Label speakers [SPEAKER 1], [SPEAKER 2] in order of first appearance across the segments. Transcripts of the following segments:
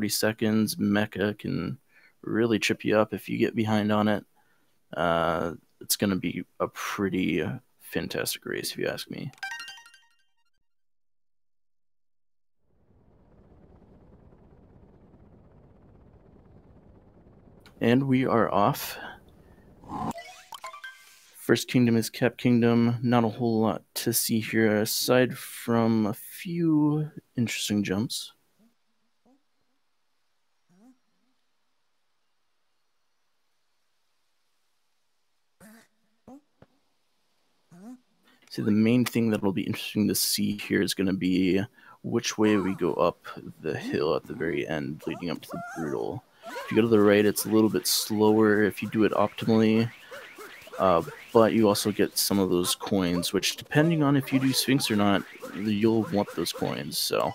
[SPEAKER 1] 40 seconds. Mecha can really trip you up if you get behind on it. It's going to be a pretty fantastic race, if you ask me. And we are off. First kingdom is Cap Kingdom. Not a whole lot to see here aside from a few interesting jumps. So the main thing that will be interesting to see here is going to be which way we go up the hill at the very end, leading up to the Brutal. If you go to the right, it's a little bit slower if you do it optimally, but you also get some of those coins, which depending on if you do Sphinx or not, you'll want those coins, so...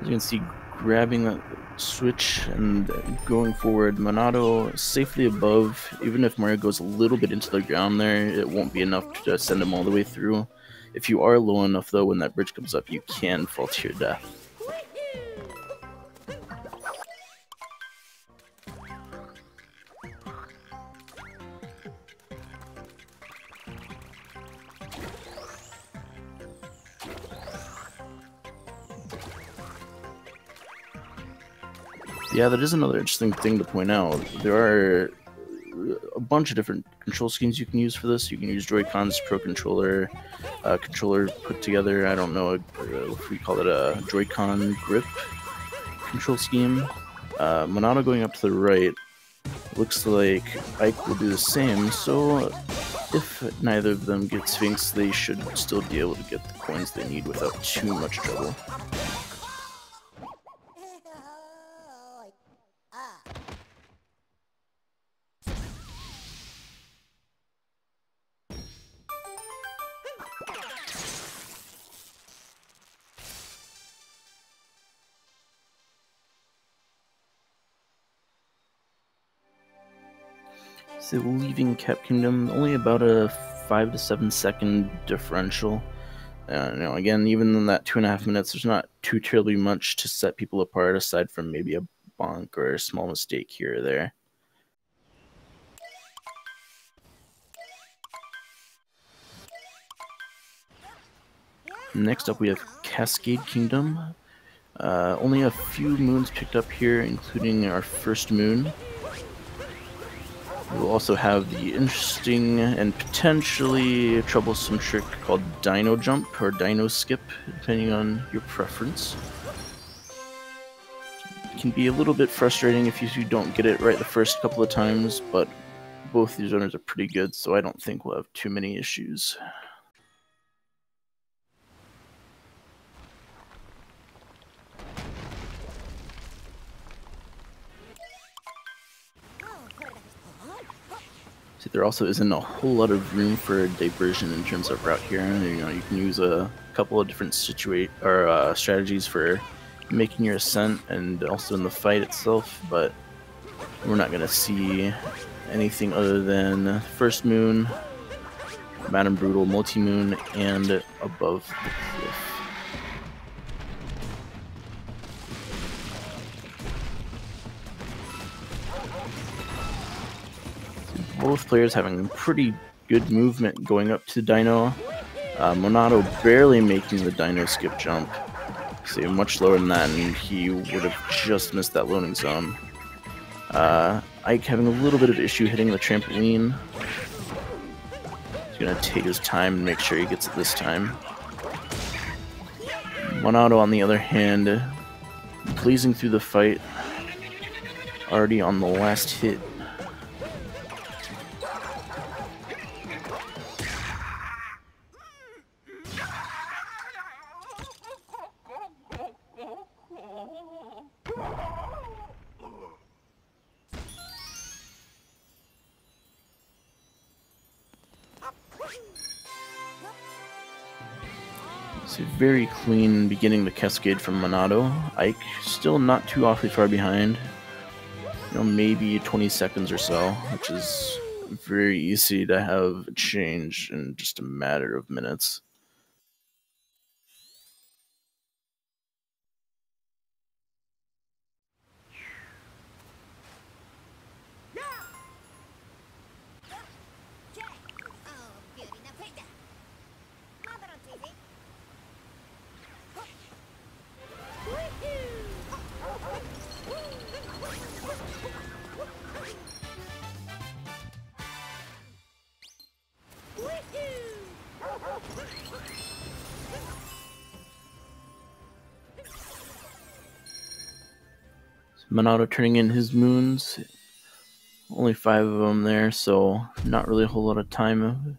[SPEAKER 1] As you can see, grabbing that switch and going forward, Monado safely above. Even if Mario goes a little bit into the ground there, it won't be enough to send him all the way through. If you are low enough, though, when that bridge comes up, you can fall to your death. Yeah, that is another interesting thing to point out. There are a bunch of different control schemes you can use for this. You can use Joy-Cons, Pro Controller, controller put together. I don't know if we call it a Joy-Con grip control scheme. Monado going up to the right, looks like Ike will do the same, so if neither of them get Sphinx, they should still be able to get the coins they need without too much trouble. So leaving Cap Kingdom, only about a 5 to 7 second differential. Again, even in that 2.5 minutes, there's not too terribly much to set people apart aside from maybe a bonk or a small mistake here or there. Next up, we have Cascade Kingdom. Only a few moons picked up here, including our first moon. We'll also have the interesting and potentially troublesome trick called Dino Jump or Dino Skip, depending on your preference. It can be a little bit frustrating if you don't get it right the first couple of times, but both these owners are pretty good, so I don't think we'll have too many issues. See, there also isn't a whole lot of room for diversion in terms of route here. You can use a couple of different strategies for making your ascent and also in the fight itself, but we're not going to see anything other than First Moon, Madame Brutal, Multi-Moon, and above the cliff. Both players having pretty good movement going up to Dino. Monado barely making the Dino skip jump. See, much lower than that, and he would have just missed that loading zone. Ike having a little bit of issue hitting the trampoline. He's going to take his time and make sure he gets it this time. Monado, on the other hand, blazing through the fight. Already on the last hit. So very clean beginning the Cascade from Monado. Ike still not too awfully far behind. you know, maybe 20 seconds or so, which is very easy to have change in just a matter of minutes. Monado turning in his moons. Only 5 of them there, so not really a whole lot of time.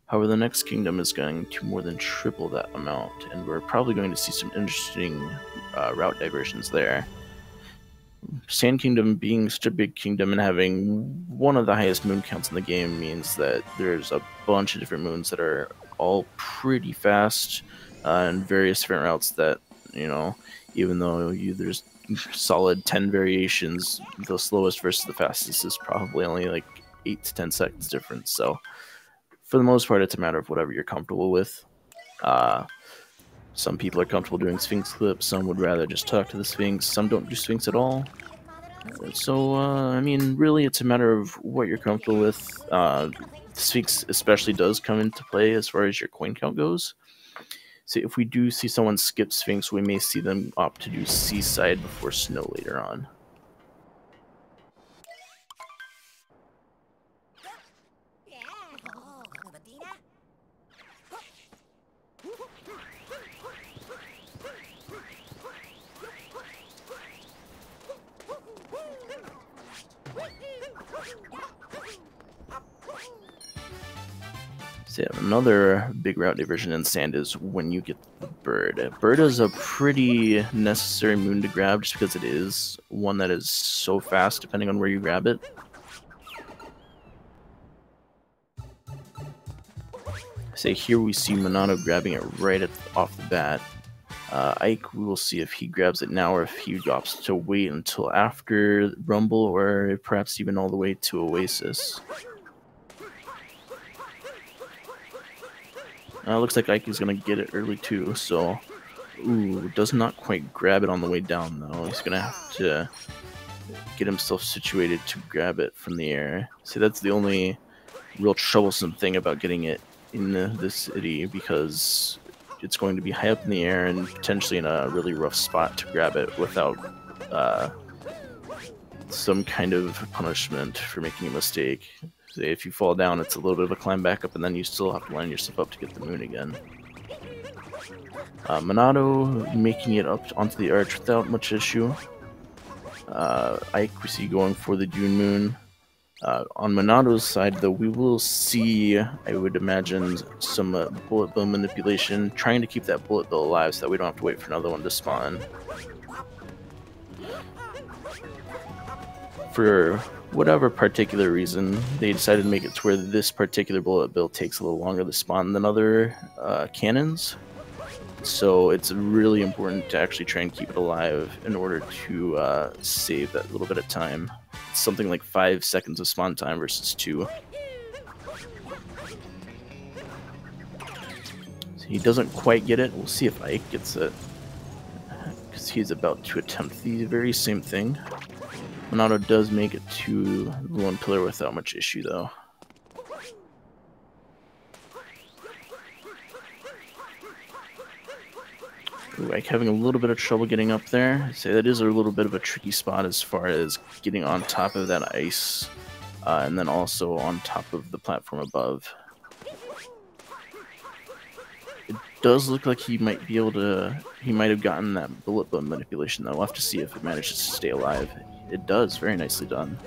[SPEAKER 1] However, the next kingdom is going to more than triple that amount, and we're probably going to see some interesting route diversions there. Sand Kingdom being such a big kingdom and having one of the highest moon counts in the game means that there's a bunch of different moons that are all pretty fast, and various different routes that, you know, even though there's solid 10 variations, the slowest versus the fastest is probably only like 8 to 10 seconds difference. So for the most part, it's a matter of whatever you're comfortable with. Some people are comfortable doing Sphinx clips, some would rather just talk to the Sphinx, some don't do Sphinx at all. So, I mean, really it's a matter of what you're comfortable with. Sphinx especially does come into play as far as your coin count goes. So if we do see someone skip Sphinx, we may see them opt to do Seaside before Snow later on. So yeah, another big route diversion in Sand is when you get the bird. Bird is a pretty necessary moon to grab just because it is one that is so fast depending on where you grab it. Say here we see Monado grabbing it right off the bat. Ike, we will see if he grabs it now or if he opts to wait until after Rumble or perhaps even all the way to Oasis. Looks like Ike is going to get it early too, so... Ooh, does not quite grab it on the way down though. He's going to have to get himself situated to grab it from the air. See, that's the only real troublesome thing about getting it in this city, because it's going to be high up in the air and potentially in a really rough spot to grab it without some kind of punishment for making a mistake. Say if you fall down, it's a little bit of a climb back up, and then you still have to line yourself up to get the moon again. Monado making it up onto the arch without much issue. Ike, we see going for the Dune Moon. On Monado's side, though, we will see, I would imagine, some bullet bill manipulation, trying to keep that bullet bill alive so that we don't have to wait for another one to spawn. For whatever particular reason, they decided to make it to where this particular bullet bill takes a little longer to spawn than other cannons. So it's really important to actually try and keep it alive in order to save that little bit of time. It's something like 5 seconds of spawn time versus 2. So he doesn't quite get it. We'll see if Ike gets it, because he's about to attempt the very same thing. Monado does make it to the one pillar without much issue, though. Ooh, Ike having a little bit of trouble getting up there. I'd say that is a little bit of a tricky spot as far as getting on top of that ice, and then also on top of the platform above. It does look like he might be able to... He might have gotten that bullet bill manipulation, though. We'll have to see if it manages to stay alive. It does. Very nicely done.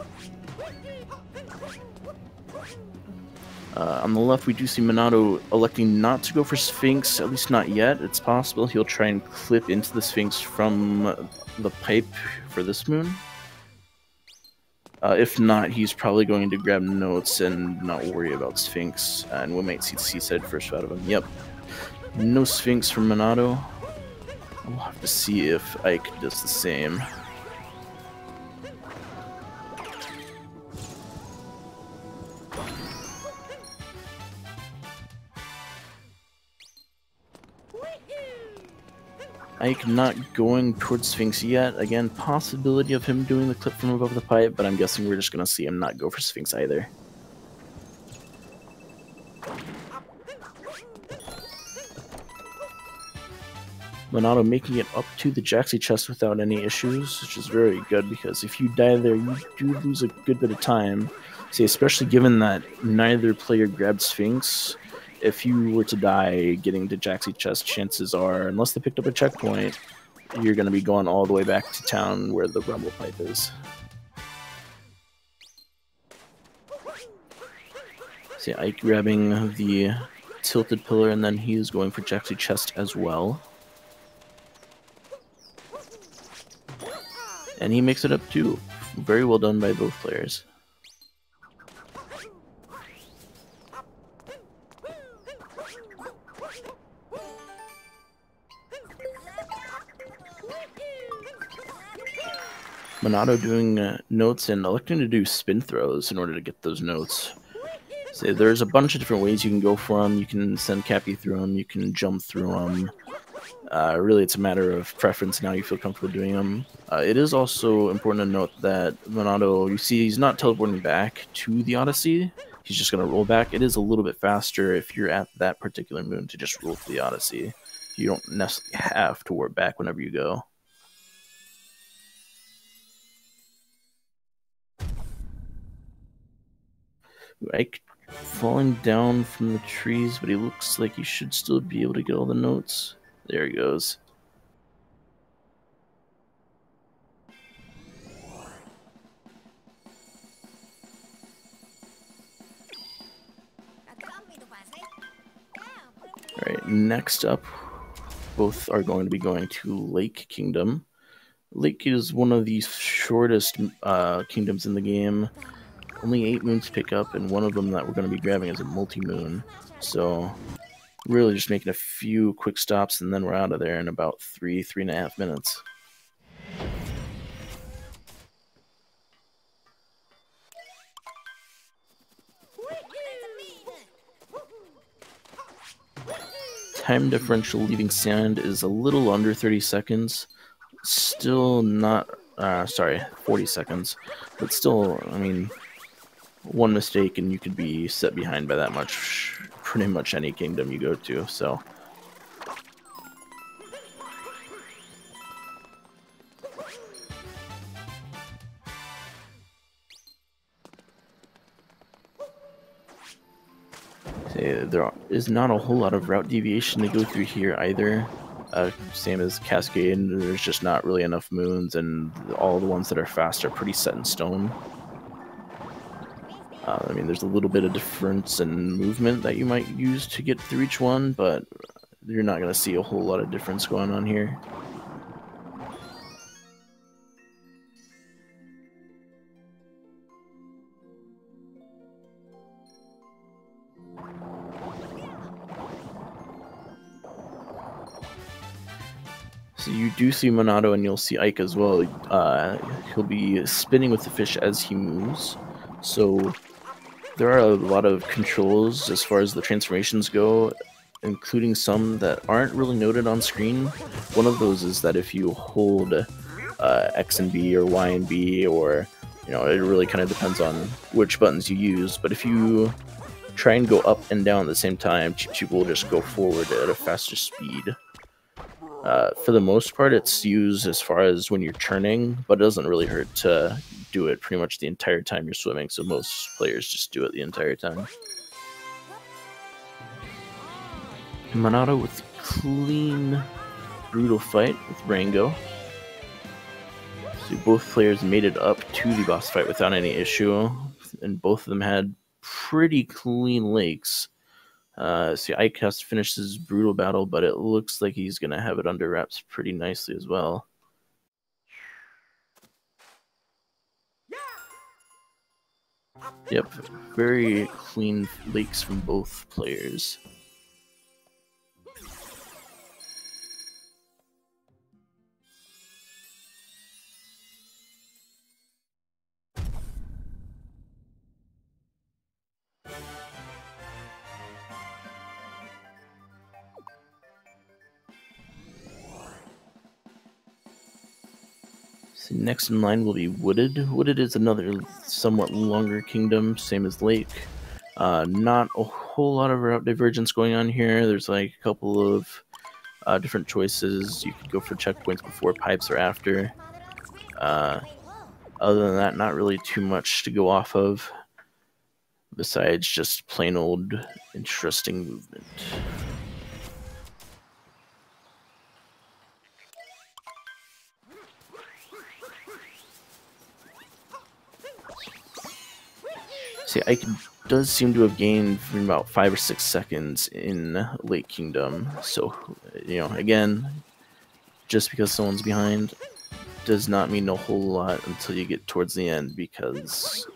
[SPEAKER 1] On the left, we do see Monado electing not to go for Sphinx, at least not yet. It's possible he'll try and clip into the Sphinx from the pipe for this moon. If not, he's probably going to grab notes and not worry about Sphinx, and we might see Seaside first out of him. Yep. No Sphinx from Monado. We'll have to see if Ike does the same. Ike not going towards Sphinx yet. Again, possibility of him doing the clip from above the pipe, but I'm guessing we're just going to see him not go for Sphinx either. Monado making it up to the Jaxie chest without any issues, which is very good, because if you die there, you do lose a good bit of time. See, especially given that neither player grabbed Sphinx, if you were to die getting to Jaxie chest, chances are, unless they picked up a checkpoint, you're going to be going all the way back to town where the rumble pipe is. See, Ike grabbing the tilted pillar, and then he is going for Jaxie chest as well. And he makes it up too. Very well done by both players. Monado doing notes and electing to do spin throws in order to get those notes. So there's a bunch of different ways you can go for them. You can send Cappy through them, you can jump through them. Really, it's a matter of preference and how you feel comfortable doing them. It is also important to note that Monado, you see, he's not teleporting back to the Odyssey. He's just going to roll back. It is a little bit faster if you're at that particular moon to just roll to the Odyssey. You don't necessarily have to warp back whenever you go. Ike falling down from the trees, but he looks like he should still be able to get all the notes. There he goes. Alright, next up, both are going to be going to Lake Kingdom. Lake is one of the shortest kingdoms in the game. Only 8 moons to pick up, and one of them that we're going to be grabbing is a multi-moon. So, really just making a few quick stops, and then we're out of there in about 3.5 minutes. Time differential leaving sand is a little under 30 seconds. Still not, 40 seconds. But still, I mean, one mistake and you could be set behind by that much, pretty much any kingdom you go to, so. There is not a whole lot of route deviation to go through here either. Same as Cascade, there's just not really enough moons, and all the ones that are fast are pretty set in stone. I mean, there's a little bit of difference in movement that you might use to get through each one, but you're not going to see a whole lot of difference going on here. So you do see Monado, and you'll see Ike as well. He'll be spinning with the fish as he moves. So there are a lot of controls as far as the transformations go, including some that aren't really noted on screen. One of those is that if you hold X and B or Y and B, or, you know, it really kind of depends on which buttons you use. But if you try and go up and down at the same time, Cheep Cheep will just go forward at a faster speed. For the most part, it's used as far as when you're turning, but it doesn't really hurt to do it pretty much the entire time you're swimming, so most players just do it the entire time. Monado with clean, brutal fight with Rango. So both players made it up to the boss fight without any issue, and both of them had pretty clean lakes. See, Ike has to finish his brutal battle, but it looks like he's going to have it under wraps pretty nicely as well. Yep, very clean lakes from both players. So next in line will be Wooded. Wooded is another somewhat longer kingdom, same as Lake. Not a whole lot of route divergence going on here. There's like a couple of different choices. You could go for checkpoints before pipes or after. Other than that, not really too much to go off of, besides just plain old interesting movement. See, Ike does seem to have gained about 5 or 6 seconds in Lake Kingdom. So, you know, again, just because someone's behind does not mean a whole lot until you get towards the end, because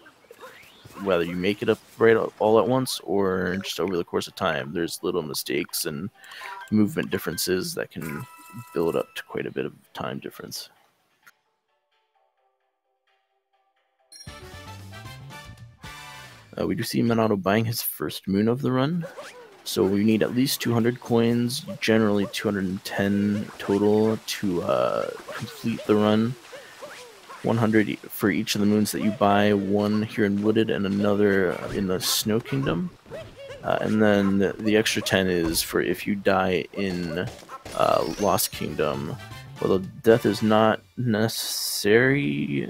[SPEAKER 1] whether you make it up right all at once or just over the course of time, there's little mistakes and movement differences that can build up to quite a bit of time difference. We do see Monado buying his first moon of the run, so we need at least 200 coins, generally 210 total to complete the run. 100 for each of the moons that you buy, one here in Wooded and another in the Snow Kingdom. And then the extra 10 is for if you die in Lost Kingdom. Although death is not necessary,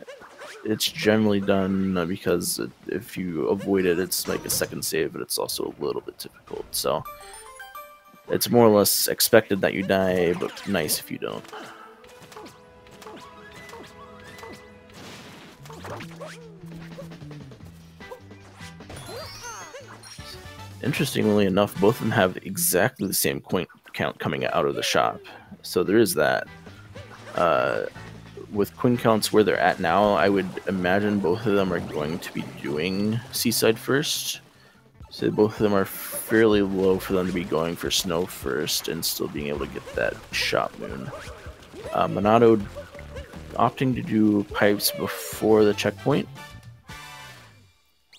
[SPEAKER 1] it's generally done because if you avoid it, it's like a second save, but it's also a little bit difficult. So it's more or less expected that you die, but nice if you don't. Interestingly enough, both of them have exactly the same coin count coming out of the shop, so there is that. With coin counts where they're at now, I would imagine both of them are going to be doing Seaside first. So both of them are fairly low for them to be going for Snow first and still being able to get that shop moon. Monado opting to do Pipes before the checkpoint.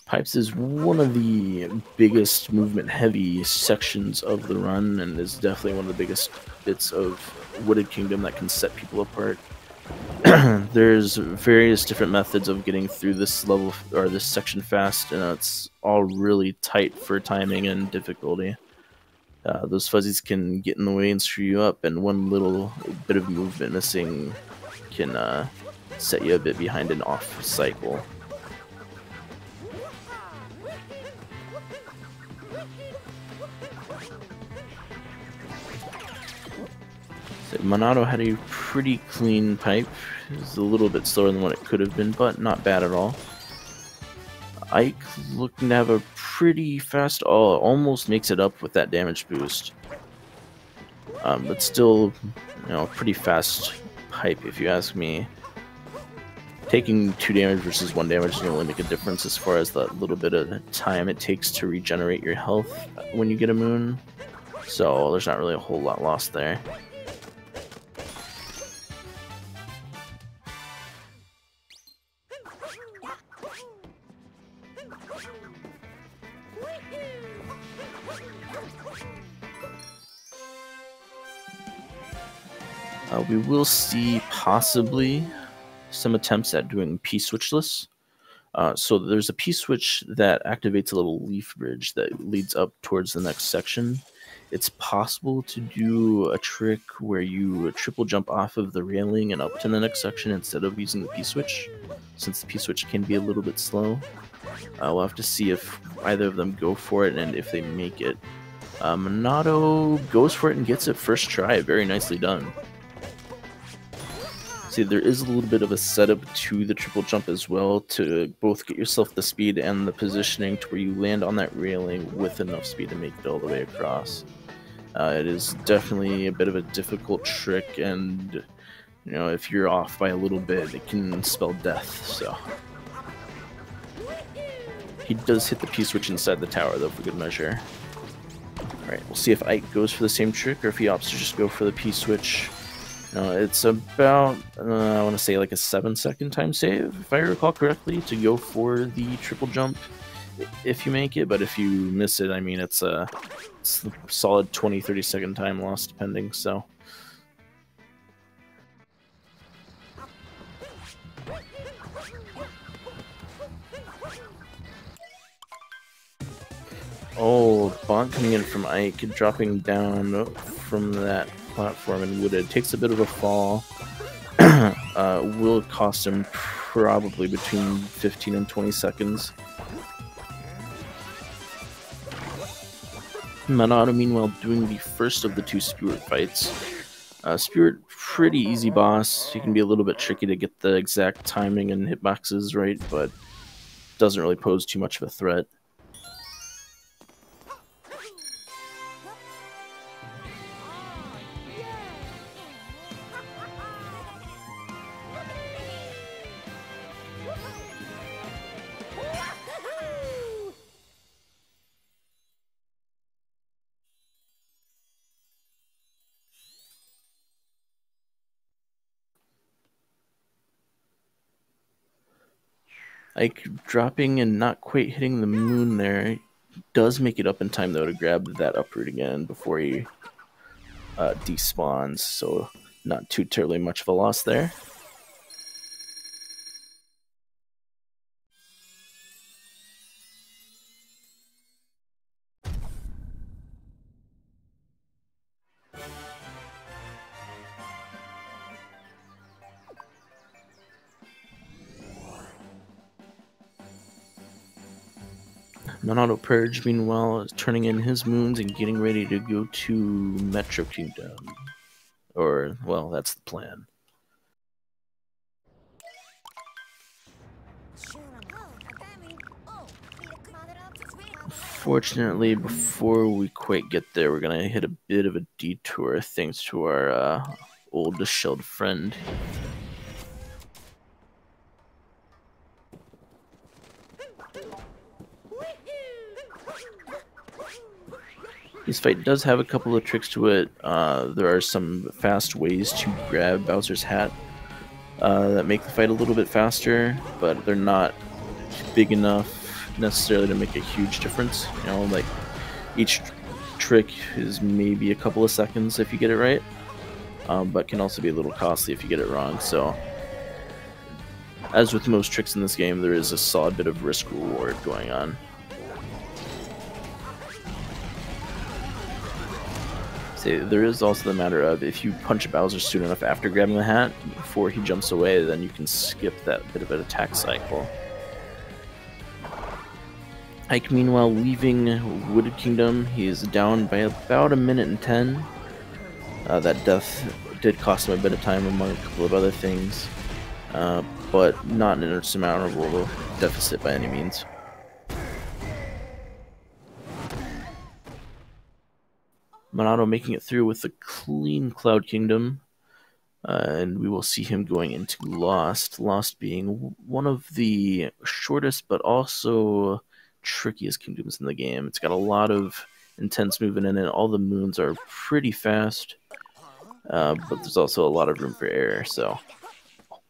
[SPEAKER 1] Pipes is one of the biggest movement-heavy sections of the run, and is definitely one of the biggest bits of Wooded Kingdom that can set people apart. There's various different methods of getting through this level or this section fast, and it's all really tight for timing and difficulty. Those fuzzies can get in the way and screw you up, and one little bit of movement missing can set you a bit behind an off cycle. So Monado had a pretty clean pipe. It was a little bit slower than what it could have been, but not bad at all. Ike looking to have a pretty fast, almost makes it up with that damage boost. But still, you know, pretty fast pipe if you ask me. Taking 2 damage versus 1 damage doesn't really make a difference as far as the little bit of time it takes to regenerate your health when you get a moon. So there's not really a whole lot lost there. We will see possibly some attempts at doing P-switchless. So there's a P-switch that activates a little leaf bridge that leads up towards the next section. It's possible to do a trick where you triple jump off of the railing and up to the next section instead of using the P-switch, since the P-switch can be a little bit slow. We'll have to see if either of them go for it and if they make it. Monado goes for it and gets it first try. Very nicely done. See, there is a little bit of a setup to the triple jump as well to both get yourself the speed and the positioning to where you land on that railing with enough speed to make it all the way across. It is definitely a bit of a difficult trick, and you know, if you're off by a little bit, it can spell death. So he does hit the P-switch inside the tower though for good measure. Alright, we'll see if Ike goes for the same trick or if he opts to just go for the P-switch. It's about, I want to say like a 7-second time save, if I recall correctly, to go for the triple jump if you make it, but if you miss it, I mean, it's a solid 20-30 second time loss depending, so. Oh, bonk coming in from Ike, dropping down from that platform and wooded. Takes a bit of a fall. Will cost him probably between 15 and 20 seconds. Monado, meanwhile, doing the first of the two Spirit fights. Spirit, pretty easy boss. He can be a little bit tricky to get the exact timing and hitboxes right, but doesn't really pose too much of a threat. Ike dropping and not quite hitting the moon there. Does make it up in time, though, to grab that uproot again before he despawns, so not too terribly much of a loss there. MonadoPurge, meanwhile, is turning in his moons and getting ready to go to Metro Kingdom. Or, well, that's the plan. Fortunately, before we quite get there, we're going to hit a bit of a detour thanks to our old shelled friend. This fight does have a couple of tricks to it. There are some fast ways to grab Bowser's hat that make the fight a little bit faster, but they're not big enough necessarily to make a huge difference. You know, like each trick is maybe a couple of seconds if you get it right, but can also be a little costly if you get it wrong. So, as with most tricks in this game, there is a solid bit of risk reward going on. So there is also the matter of if you punch Bowser soon enough after grabbing the hat before he jumps away, then you can skip that bit of an attack cycle. Ike, meanwhile, leaving Wooded Kingdom. He is down by about 1:10. That death did cost him a bit of time among a couple of other things, but not an insurmountable deficit by any means. Monado making it through with a clean Cloud Kingdom, and we will see him going into Lost. Lost being one of the shortest but also trickiest kingdoms in the game. It's got a lot of intense movement in it. All the moons are pretty fast, but there's also a lot of room for error, so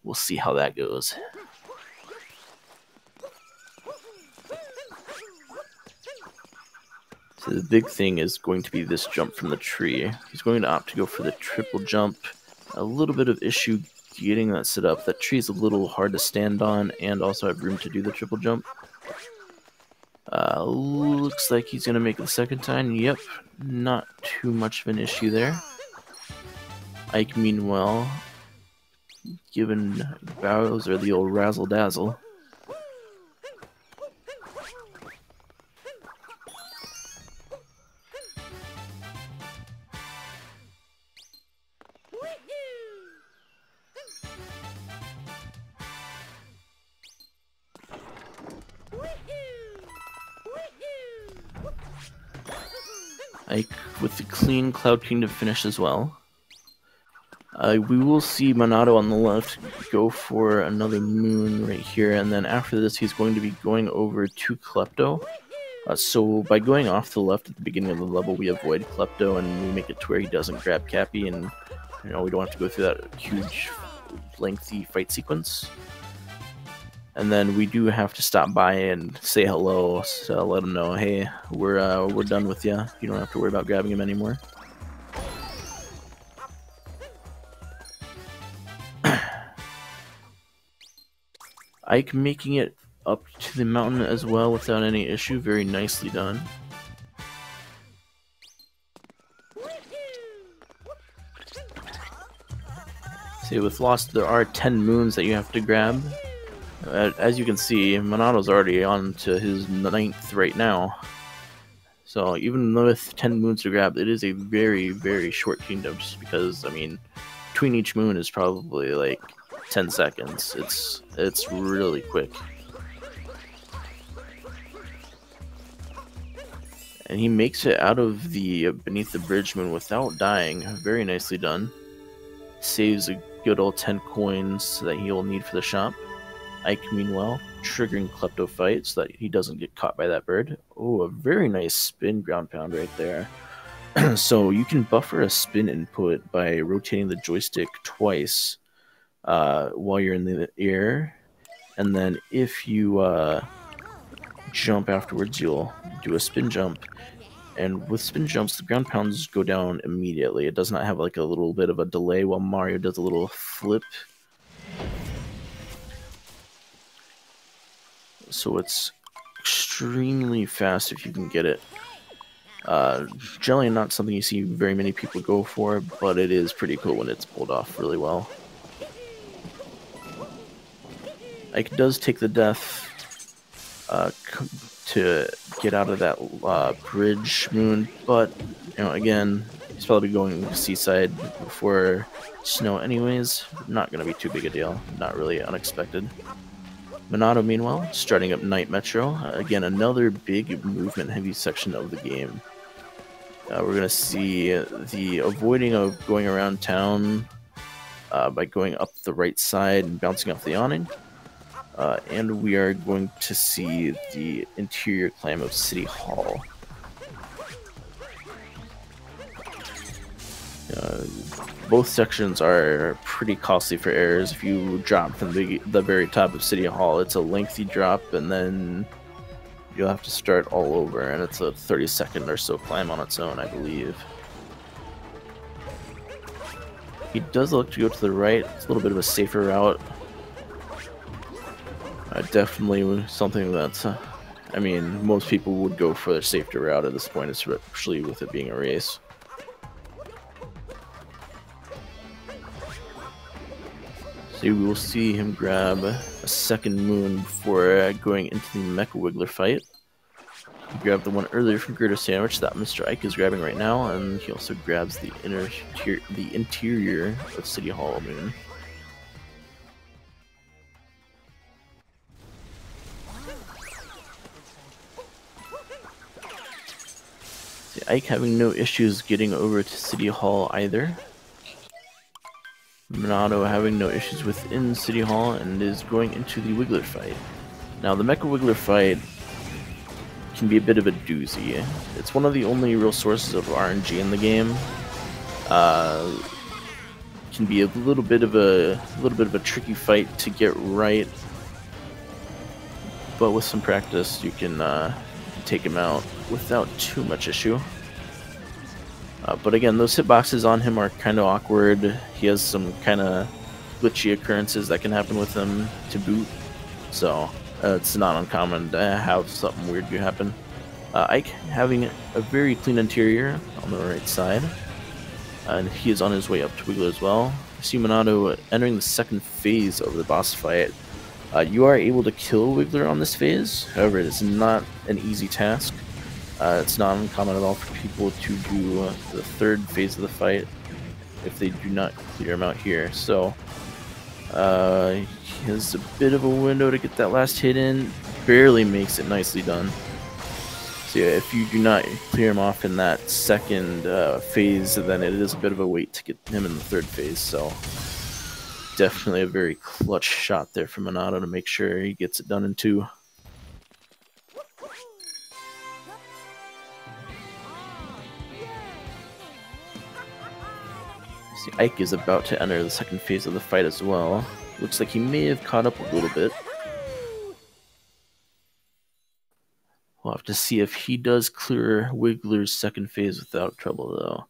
[SPEAKER 1] we'll see how that goes. So the big thing is going to be this jump from the tree. He's going to opt to go for the triple jump. A little bit of issue getting that set up. That tree is a little hard to stand on and also have room to do the triple jump. Looks like he's going to make it the second time. Yep, not too much of an issue there. Ike, meanwhile, giving Bowser the old razzle-dazzle. Ike with the clean Cloud Kingdom finish as well. We will see Monado on the left go for another moon right here, and then after this he's going to be going over to Klepto. So by going off to the left at the beginning of the level, we avoid Klepto and we make it to where he doesn't grab Cappy, and you know we don't have to go through that huge, lengthy fight sequence. And then we do have to stop by and say hello, so let him know, hey, we're done with you. You don't have to worry about grabbing him anymore. Ike making it up to the mountain as well without any issue. Very nicely done. See, with Lost, there are 10 moons that you have to grab. As you can see, Monado's already on to his 9th right now. So even with 10 moons to grab, it is a very, very short kingdom, just because, I mean, between each moon is probably like 10 seconds. It's really quick. And he makes it out of the Beneath the Bridge moon without dying. Very nicely done. Saves a good old 10 coins that he'll need for the shop. Ike, meanwhile, triggering Klepto Fight so that he doesn't get caught by that bird. Oh, a very nice spin ground pound right there. So you can buffer a spin input by rotating the joystick twice while you're in the air. And then if you jump afterwards, you'll do a spin jump. And with spin jumps, the ground pounds go down immediately. It does not have like a little bit of a delay while Mario does a little flip. So it's extremely fast if you can get it. Generally not something you see very many people go for, but it is pretty cool when it's pulled off really well. Ike does take the death to get out of that bridge moon, but you know, again, he's probably going to Seaside before snow anyways. Not going to be too big a deal. Not really unexpected. Monado, meanwhile, starting up Night Metro. Again, another big movement-heavy section of the game. We're going to see the avoiding of going around town by going up the right side and bouncing off the awning. And we are going to see the interior climb of City Hall. Both sections are pretty costly for errors. If you drop from the very top of City Hall, it's a lengthy drop, and then you'll have to start all over, and it's a 30-second or so climb on its own, I believe. He does look to go to the right. It's a little bit of a safer route. Definitely something that's, I mean, most people would go for their safety route at this point, especially with it being a race. So we will see him grab a second moon before going into the Mecha Wiggler fight. He grabbed the one earlier from Gerda Sandwich that Mr. Ike is grabbing right now, and he also grabs the interior of City Hall moon. See, Ike having no issues getting over to City Hall either. Monado having no issues within City Hall and is going into the Wiggler fight. Now, the Mecha Wiggler fight can be a bit of a doozy. It's one of the only real sources of RNG in the game. Can be a little bit of a tricky fight to get right, but with some practice, you can take him out without too much issue. But again, those hitboxes on him are kind of awkward. He has some kind of glitchy occurrences that can happen with him to boot. So it's not uncommon to have something weird do happen. Ike having a very clean interior on the right side. And he is on his way up to Wiggler as well. You see Monado entering the second phase of the boss fight. You are able to kill Wiggler on this phase. However, it is not an easy task. It's not uncommon at all for people to do the third phase of the fight if they do not clear him out here. So he has a bit of a window to get that last hit in. Barely makes it. Nicely done. So yeah, if you do not clear him off in that second phase, then it is a bit of a wait to get him in the third phase. So definitely a very clutch shot there from Monado to make sure he gets it done in two. See, Ike is about to enter the second phase of the fight as well. Looks like he may have caught up a little bit. We'll have to see if he does clear Wiggler's second phase without trouble, though.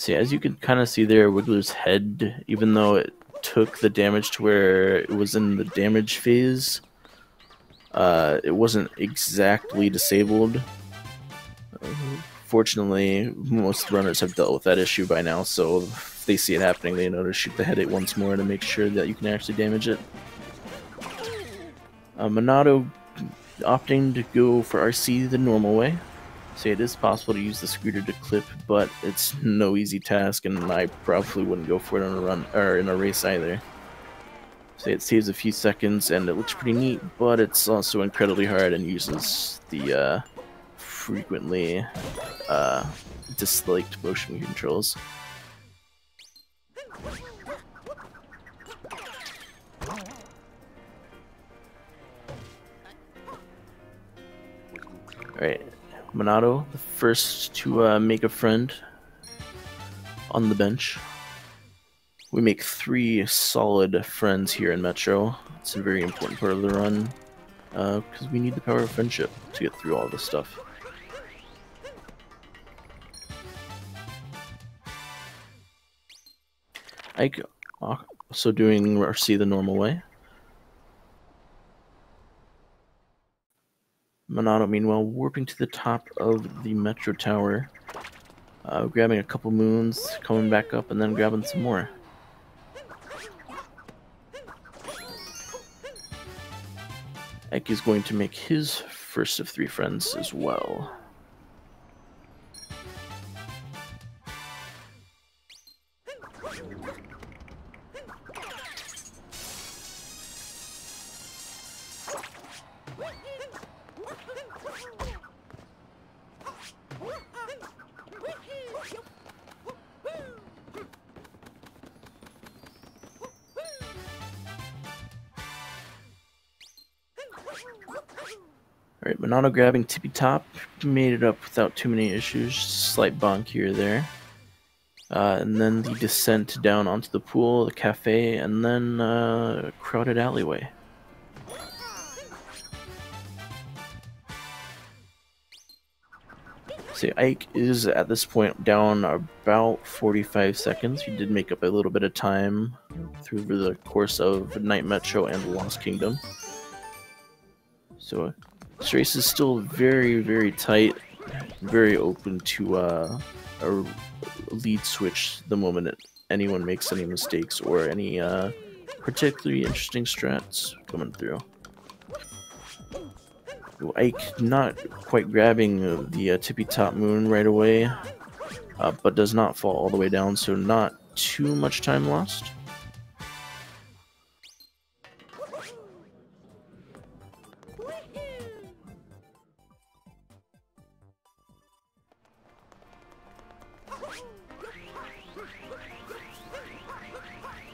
[SPEAKER 1] See, as you can kind of see there, Wiggler's head, even though it took the damage to where it was in the damage phase, it wasn't exactly disabled. Fortunately, most runners have dealt with that issue by now, so if they see it happening, they know to shoot the head at once more to make sure that you can actually damage it. Monado opting to go for RC the normal way. So it is possible to use the scooter to clip, but it's no easy task, and I probably wouldn't go for it on a run or in a race either. So it saves a few seconds, and it looks pretty neat, but it's also incredibly hard and uses the frequently disliked motion controls. Alright, Monado, the first to make a friend on the bench. We make 3 solid friends here in Metro. It's a very important part of the run, because we need the power of friendship to get through all this stuff. Ike also doing RC the normal way. Monado, meanwhile, warping to the top of the Metro Tower, grabbing a couple moons, coming back up, and then grabbing some more. Ike is going to make his first of 3 friends as well. Alright, Monado grabbing tippy top, made it up without too many issues, just a slight bonk here or there. And then the descent down onto the pool, the cafe, and then a crowded alleyway. See, Ike is at this point down about 45 seconds. He did make up a little bit of time through the course of Night Metro and Lost Kingdom. So this race is still very, very tight, very open to a lead switch the moment anyone makes any mistakes or any particularly interesting strats coming through. Ike not quite grabbing the tippy top moon right away, but does not fall all the way down, so not too much time lost.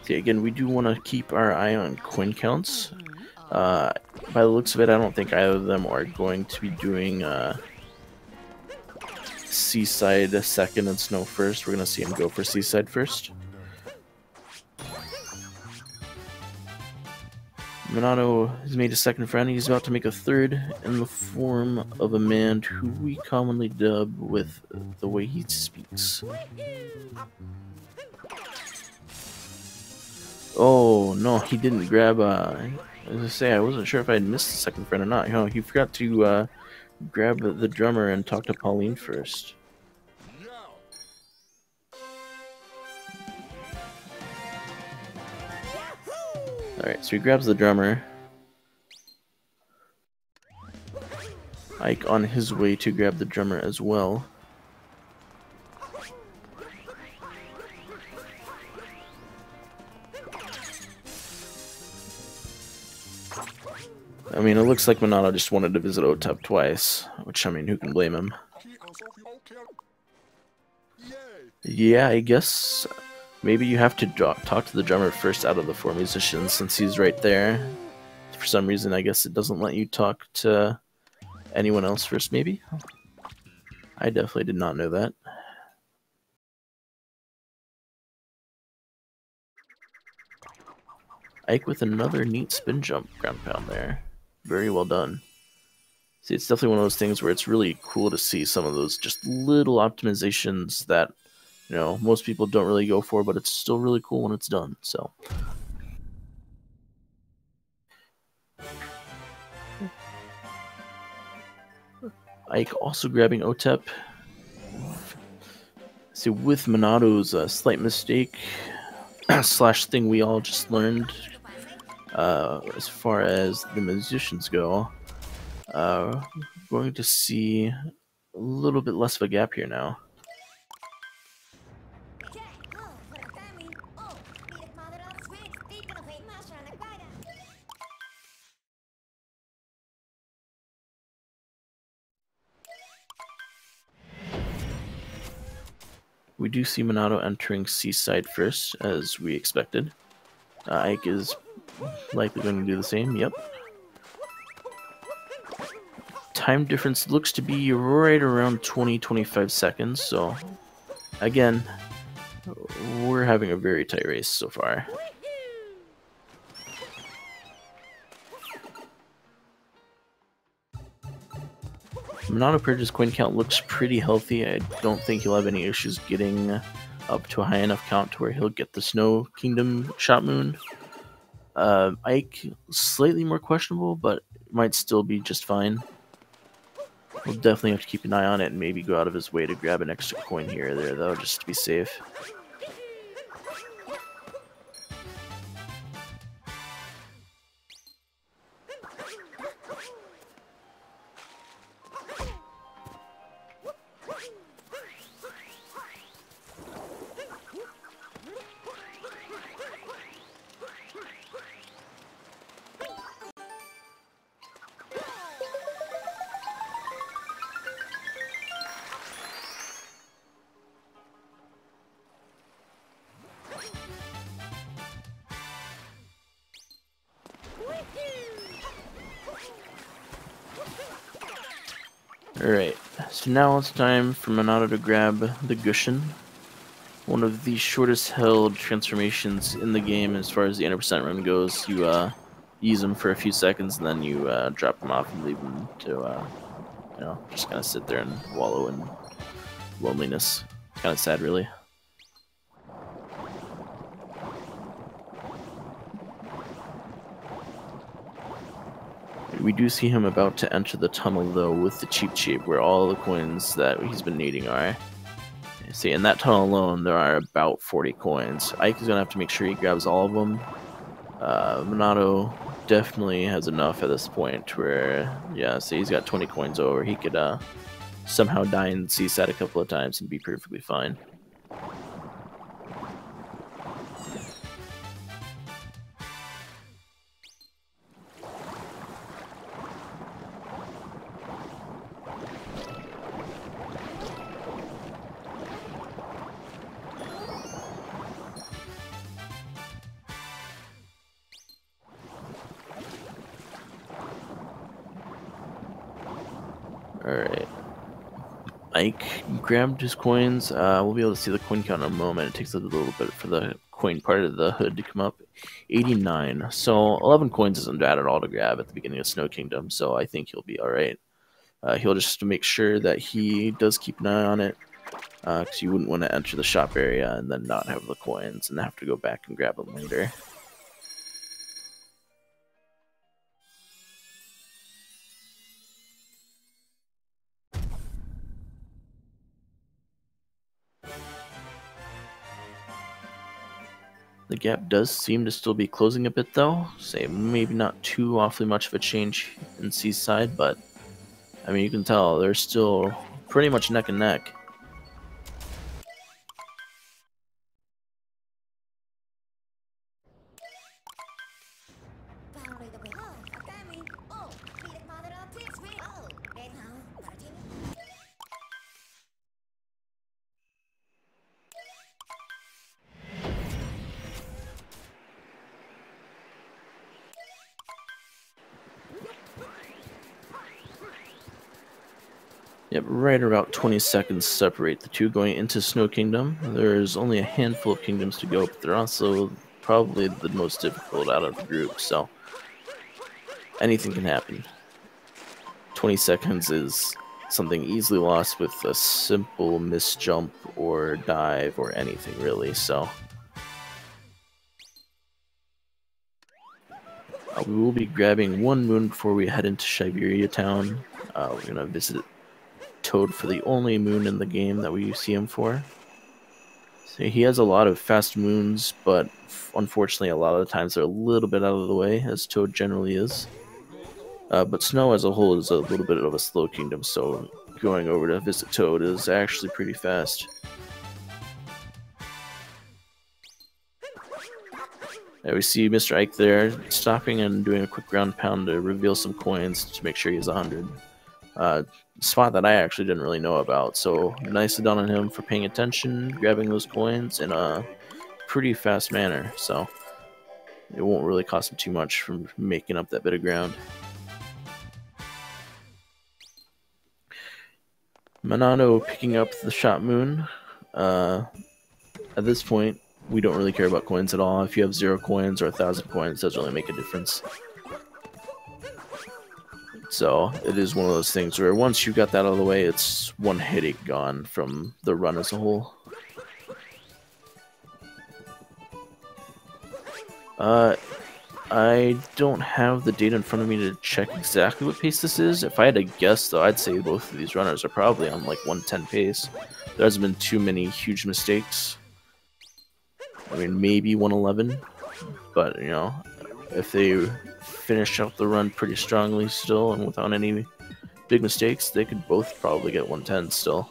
[SPEAKER 1] See, again, we do want to keep our eye on coin counts. By the looks of it, I don't think either of them are going to be doing Seaside second and Snow first. We're going to see him go for Seaside first. Monado has made a second friend. He's about to make a third in the form of a man who we commonly dub with the way he speaks. Oh, no, he didn't grab, as I say, I wasn't sure if I had missed the second friend or not. You know, he forgot to grab the drummer and talk to Pauline first. Alright, so he grabs the drummer. Ike on his way to grab the drummer as well. I mean, it looks like Monado just wanted to visit OTEP twice, which, I mean, who can blame him? Yeah, I guess maybe you have to talk to the drummer first out of the 4 musicians, since he's right there. For some reason, I guess it doesn't let you talk to anyone else first, maybe? I definitely did not know that. Ike with another neat spin jump ground pound there. Very well done. See, it's definitely one of those things where it's really cool to see some of those just little optimizations that you know, most people don't really go for, but it's still really cool when it's done. So. Ike also grabbing OTEP. So with Monado's slight mistake slash thing we all just learned, as far as the musicians go, we're going to see a little bit less of a gap here now. We do see Monado entering Seaside first, as we expected. Ike is likely going to do the same, yep. Time difference looks to be right around 20-25 seconds, so again, we're having a very tight race so far. MonadoPurge's coin count looks pretty healthy. I don't think he'll have any issues getting up to a high enough count to where he'll get the Snow Kingdom Shot Moon. Ike, slightly more questionable, but might still be just fine. We'll definitely have to keep an eye on it and maybe go out of his way to grab an extra coin here or there, though, just to be safe. Alright, so now it's time for Monado to grab the Gushin. One of the shortest held transformations in the game as far as the 100% run goes. You use them for a few seconds and then you drop them off and leave them to, you know, just kind of sit there and wallow in loneliness. Kind of sad, really. We do see him about to enter the tunnel, though, with the Cheap Cheap, where all the coins that he's been needing are. See, in that tunnel alone, there are about 40 coins. Ike is going to have to make sure he grabs all of them. Monado definitely has enough at this point where, yeah, see, he's got 20 coins over. He could somehow die in Seaside a couple of times and be perfectly fine. Alright. Ike grabbed his coins. We'll be able to see the coin count in a moment. It takes a little bit for the coin part of the hood to come up. 89. So 11 coins isn't bad at all to grab at the beginning of Snow Kingdom, so I think he'll be alright. He'll just make sure that he does keep an eye on it, because you wouldn't want to enter the shop area and then not have the coins and have to go back and grab them later. The gap does seem to still be closing a bit, though. Say, maybe not too awfully much of a change in Seaside, but I mean, you can tell they're still pretty much neck and neck. Yep, right about 20 seconds separate the two going into Snow Kingdom. There's only a handful of kingdoms to go, but they're also probably the most difficult out of the group, so anything can happen. 20 seconds is something easily lost with a simple misjump or dive or anything really. So we will be grabbing one moon before we head into Siberia Town. We're gonna visit Toad for the only moon in the game that we see him for. So he has a lot of fast moons, but unfortunately a lot of the times they're a little bit out of the way, as Toad generally is. But Snow as a whole is a little bit of a slow kingdom, so going over to visit Toad is actually pretty fast. We see Mr. Ike there, stopping and doing a quick ground pound to reveal some coins to make sure he's 100. Spot that I actually didn't really know about, so nicely done on him for paying attention, grabbing those coins in a pretty fast manner, so it won't really cost him too much from making up that bit of ground. Monado picking up the shot moon. At this point, we don't really care about coins at all. If you have 0 coins or 1,000 coins, it doesn't really make a difference. So it is one of those things where once you got that out of the way, it's one headache gone from the run as a whole. I don't have the data in front of me to check exactly what pace this is. If I had to guess, though, I'd say both of these runners are probably on like 110 pace. There hasn't been too many huge mistakes. I mean, maybe 111, but, you know, if they finish out the run pretty strongly still and without any big mistakes, they could both probably get 110 still.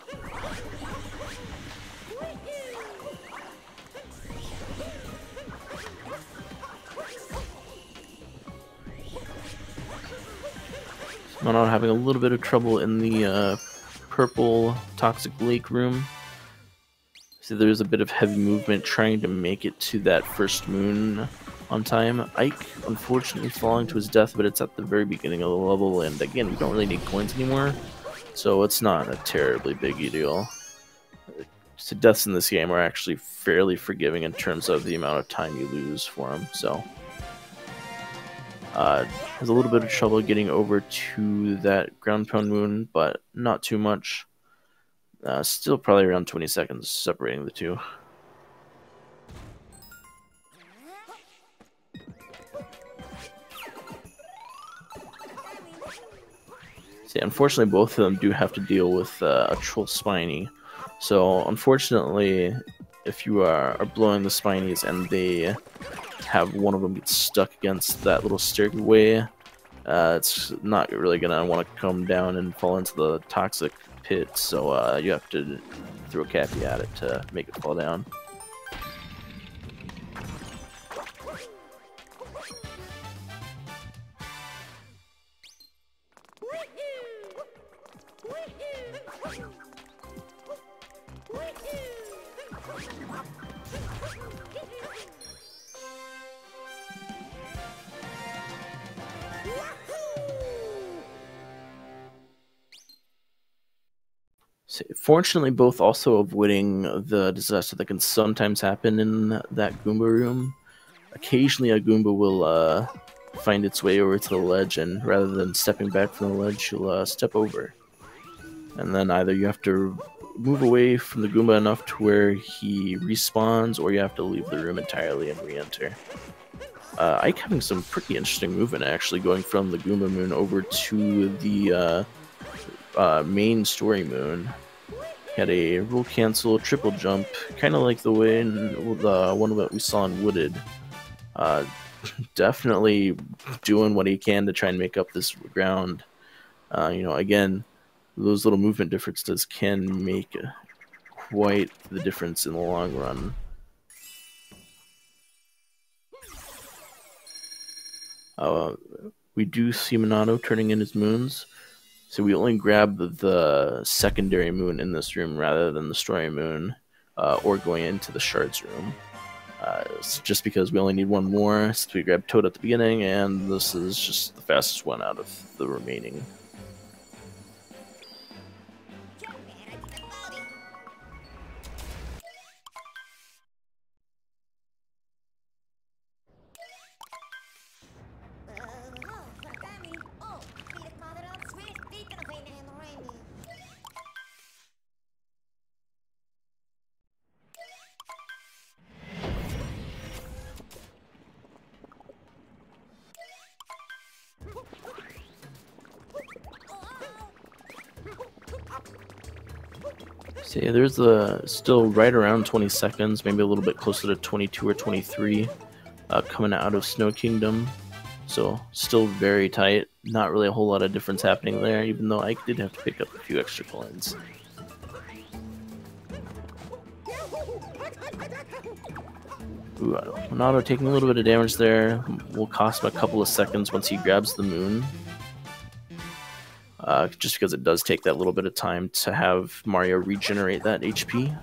[SPEAKER 1] Monado having a little bit of trouble in the purple toxic lake room. So there's a bit of heavy movement trying to make it to that first moon on time. Ike unfortunately falling to his death, but it's at the very beginning of the level, and again, we don't really need coins anymore, so it's not a terribly big deal. So deaths in this game are actually fairly forgiving in terms of the amount of time you lose for them, so has a little bit of trouble getting over to that ground pound moon, but not too much. Still probably around 20 seconds separating the two. See, unfortunately, both of them do have to deal with a troll spiny. So, unfortunately, if you are blowing the spinies and they have one of them get stuck against that little stairway, it's not really gonna want to come down and fall into the toxic pit. So you have to throw Cappy at it to make it fall down. Fortunately, both also avoiding the disaster that can sometimes happen in that Goomba room. Occasionally, a Goomba will find its way over to the ledge, and rather than stepping back from the ledge, she'll step over. And then either you have to move away from the Goomba enough to where he respawns, or you have to leave the room entirely and re-enter. Ike having some pretty interesting movement, actually, going from the Goomba moon over to the main story moon. Had a rule cancel, triple jump, kind of like the way in the one that we saw in Wooded. Definitely doing what he can to try and make up this ground. You know, again, those little movement differences can make quite the difference in the long run. We do see Monado turning in his moons. So we only grab the secondary moon in this room rather than the story moon, or going into the shards room. Just because we only need one more, so we grab Toad at the beginning, and this is just the fastest one out of the remaining. So yeah, there's still right around 20 seconds, maybe a little bit closer to 22 or 23 coming out of Snow Kingdom. So still very tight. Not really a whole lot of difference happening there, even though Ike did have to pick up a few extra coins. Ooh, Monado taking a little bit of damage there. Will cost him a couple of seconds once he grabs the moon. Just because it does take that little bit of time to have Mario regenerate that HP.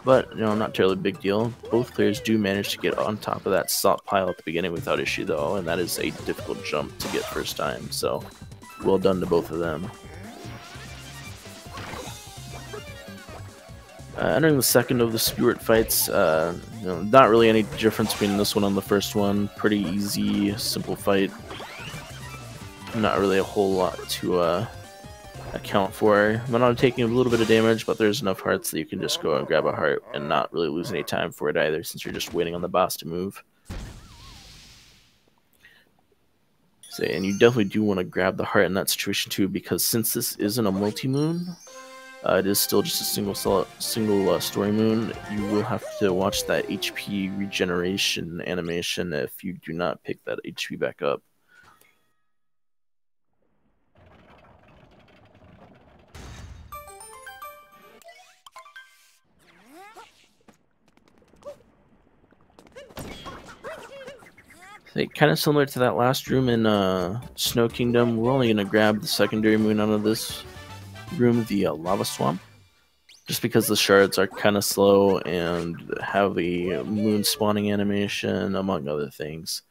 [SPEAKER 1] But, you know, not terribly big deal. Both players do manage to get on top of that salt pile at the beginning without issue, though, and that is a difficult jump to get first time, so well done to both of them. Entering the second of the Spirit fights, you know, not really any difference between this one and the first one. Pretty easy, simple fight. Not really a whole lot to account for. Monado taking a little bit of damage, but there's enough hearts that you can just go and grab a heart and not really lose any time for it either, since you're just waiting on the boss to move. So, and you definitely do want to grab the heart in that situation too, because since this isn't a multi-moon, it is still just a single story moon. You will have to watch that HP regeneration animation if you do not pick that HP back up. Kind of similar to that last room in Snow Kingdom, we're only going to grab the secondary moon out of this room, the Lava Swamp, just because the shards are kind of slow and have a moon spawning animation, among other things.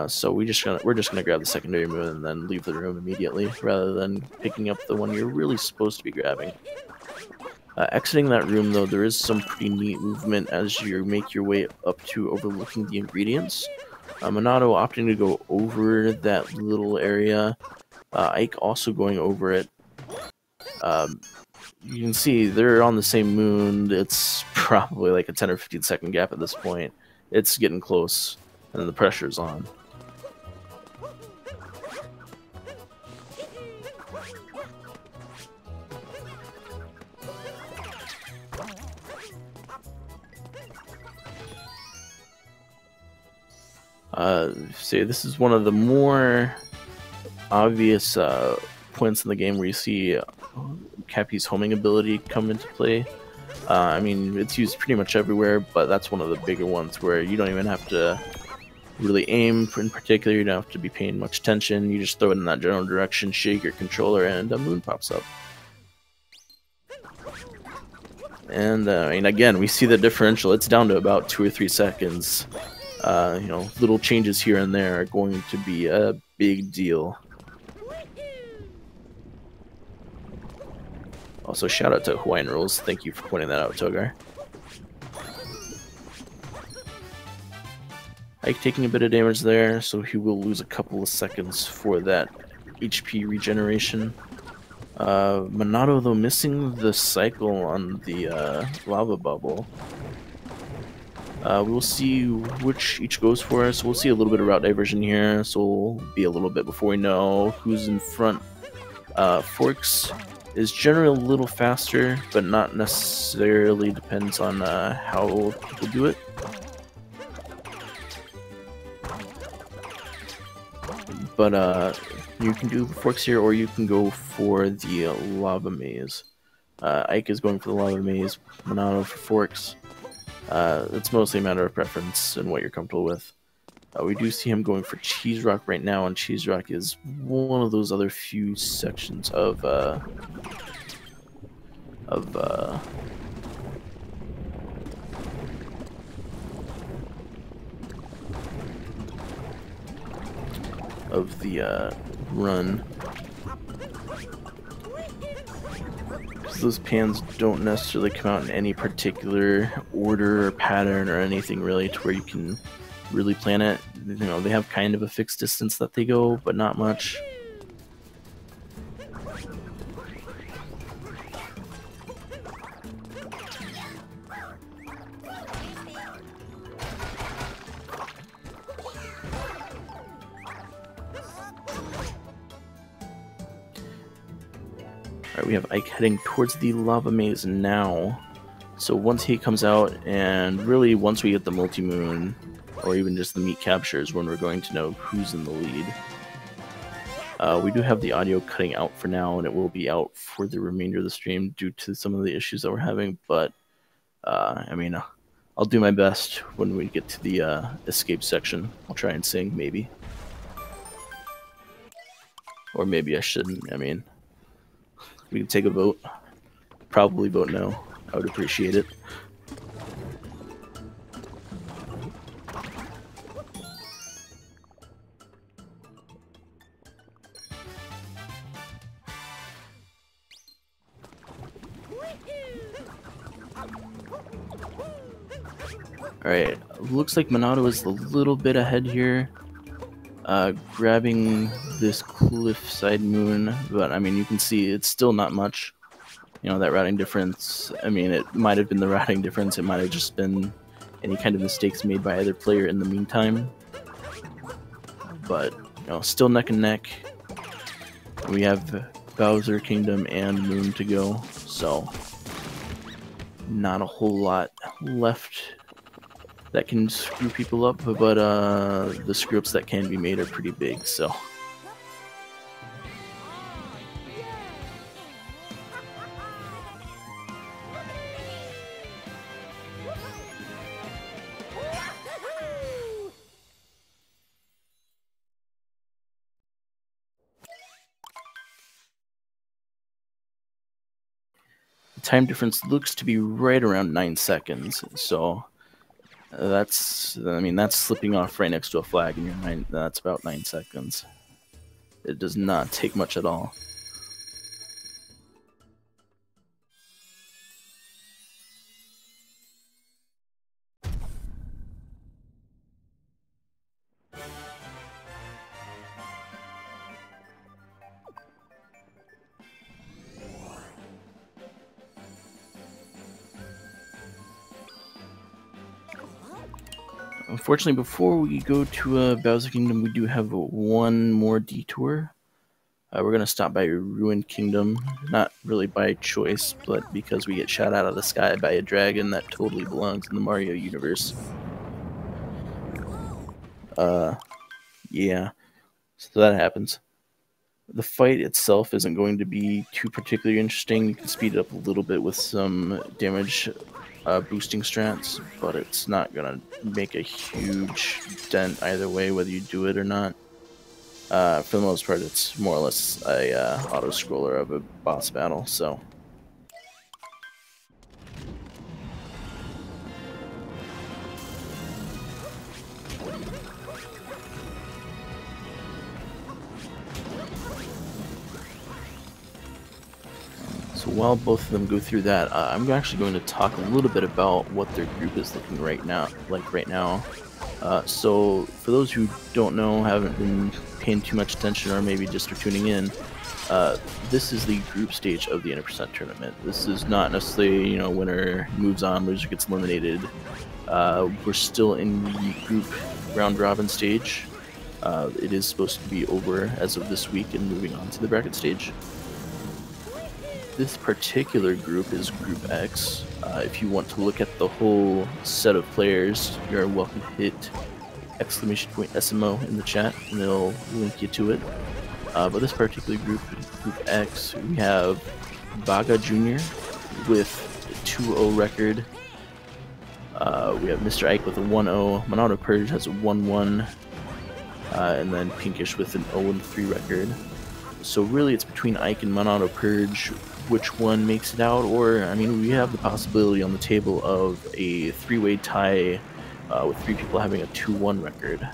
[SPEAKER 1] So we're just gonna grab the secondary moon and then leave the room immediately, rather than picking up the one you're really supposed to be grabbing. Exiting that room, though, there is some pretty neat movement as you make your way up to overlooking the ingredients. Monado opting to go over that little area, Ike also going over it. You can see they're on the same moon. It's probably like a 10 or 15 second gap at this point. It's getting close, and the pressure's on. So this is one of the more obvious points in the game where you see Cappy's homing ability come into play. I mean, it's used pretty much everywhere, but that's one of the bigger ones where you don't even have to really aim in particular. You don't have to be paying much attention. You just throw it in that general direction, shake your controller, and a moon pops up. And I mean, again, we see the differential. It's down to about 2 or 3 seconds. You know, little changes here and there are going to be a big deal. Also, shout out to Hawaiian Rules. Thank you for pointing that out, Togar. Ike taking a bit of damage there, so he will lose a couple of seconds for that HP regeneration. Monado, though, missing the cycle on the lava bubble. We'll see which each goes for us. We'll see a little bit of route diversion here, so we'll be a little bit before we know who's in front. Forks is generally a little faster, but not necessarily. Depends on how people do it. But you can do Forks here, or you can go for the lava maze. Ike is going for the lava maze, Monado for Forks. It's mostly a matter of preference and what you're comfortable with. We do see him going for Cheese Rock right now, and Cheese Rock is one of those other few sections of the run. Those pans don't necessarily come out in any particular order or pattern or anything really to where you can really plan it. You know, they have kind of a fixed distance that they go, but not much. We have Ike heading towards the lava maze now. So once he comes out, and really once we get the multi-moon, or even just the meat captures, when we're going to know who's in the lead. We do have the audio cutting out for now, and it will be out for the remainder of the stream due to some of the issues that we're having, but I mean, I'll do my best when we get to the escape section. I'll try and sing, maybe. Or maybe I shouldn't. I mean, we can take a vote. Probably vote no. I would appreciate it. Alright, looks like Monado is a little bit ahead here, grabbing this cliffside moon, but I mean, you can see it's still not much. You know, that routing difference, I mean, it might have been the routing difference, it might have just been any kind of mistakes made by either player in the meantime. But, you know, still neck and neck. We have Bowser Kingdom and Moon to go, so not a whole lot left that can screw people up, but the screw-ups that can be made are pretty big, so. The time difference looks to be right around 9 seconds, so that's, I mean, that's slipping off right next to a flag in your mind. That's about 9 seconds. It does not take much at all. Unfortunately, before we go to Bowser Kingdom, we do have one more detour. We're going to stop by Ruined Kingdom, not really by choice, but because we get shot out of the sky by a dragon that totally belongs in the Mario universe. Yeah, so that happens. The fight itself isn't going to be too particularly interesting. You can speed it up a little bit with some damage boosting strats, but it's not gonna make a huge dent either way, whether you do it or not. For the most part, it's more or less a auto-scroller of a boss battle, so. So while both of them go through that, I'm actually going to talk a little bit about what their group is looking right now. So for those who don't know, haven't been paying too much attention, or maybe just are tuning in, this is the group stage of the 100% tournament. This is not necessarily, you know, winner moves on, loser gets eliminated. We're still in the group round robin stage. It is supposed to be over as of this week and moving on to the bracket stage. This particular group is Group X. If you want to look at the whole set of players, you're welcome to hit !SMO in the chat, and it'll link you to it. But this particular group, Group X, we have Vaga Jr. with a 2-0 record. We have Mr. Ike with a 1-0. MonadoPurge has a 1-1. And then Pinkish with an 0-3 record. So really it's between Ike and MonadoPurge which one makes it out, or, I mean, we have the possibility on the table of a 3-way tie with 3 people having a 2-1 record.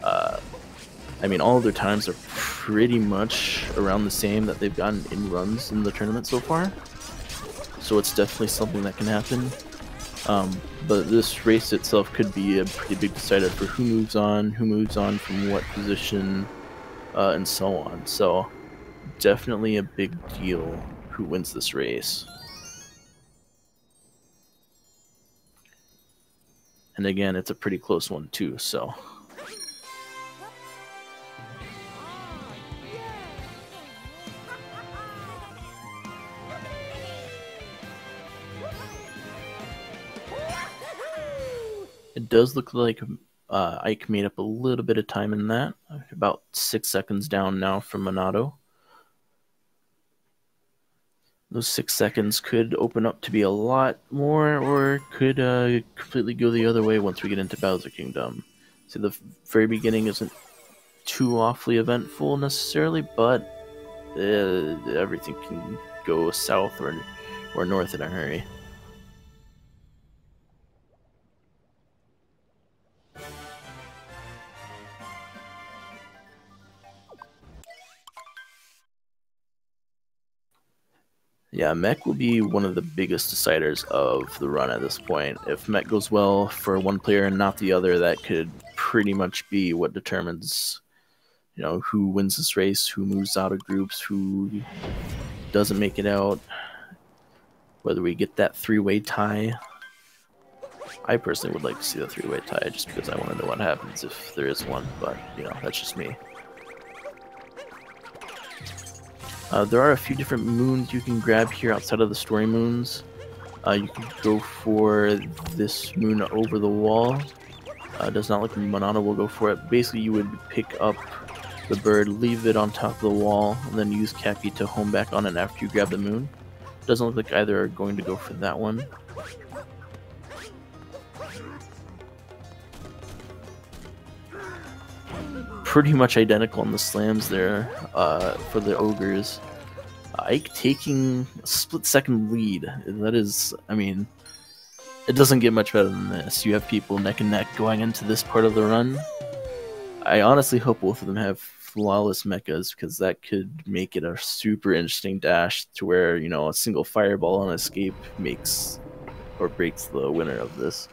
[SPEAKER 1] I mean, all of their times are pretty much around the same that they've gotten in runs in the tournament so far. So it's definitely something that can happen. But this race itself could be a pretty big decider for who moves on from what position, and so on. So definitely a big deal who wins this race. And again, it's a pretty close one too, so. It does look like Ike made up a little bit of time in that. About 6 seconds down now from Monado. Those 6 seconds could open up to be a lot more, or could completely go the other way once we get into Bowser Kingdom. So the very beginning isn't too awfully eventful necessarily, but everything can go south or north in a hurry. Yeah, mech will be one of the biggest deciders of the run at this point. If mech goes well for one player and not the other, that could pretty much be what determines, you know, who wins this race, who moves out of groups, who doesn't make it out, whether we get that three-way tie. I personally would like to see the three-way tie just because I want to know what happens if there is one, but, you know, that's just me. There are a few different moons you can grab here outside of the story moons. You can go for this moon over the wall. Does not look like Monado will go for it. Basically, you would pick up the bird, leave it on top of the wall, and then use Cappy to home back on it after you grab the moon. Doesn't look like either are going to go for that one. Pretty much identical on the slams there for the ogres. Ike taking a split-second lead. That is, I mean, it doesn't get much better than this. You have people neck and neck going into this part of the run. I honestly hope both of them have flawless mechas, because that could make it a super interesting dash to where, you know, a single fireball on escape makes or breaks the winner of this.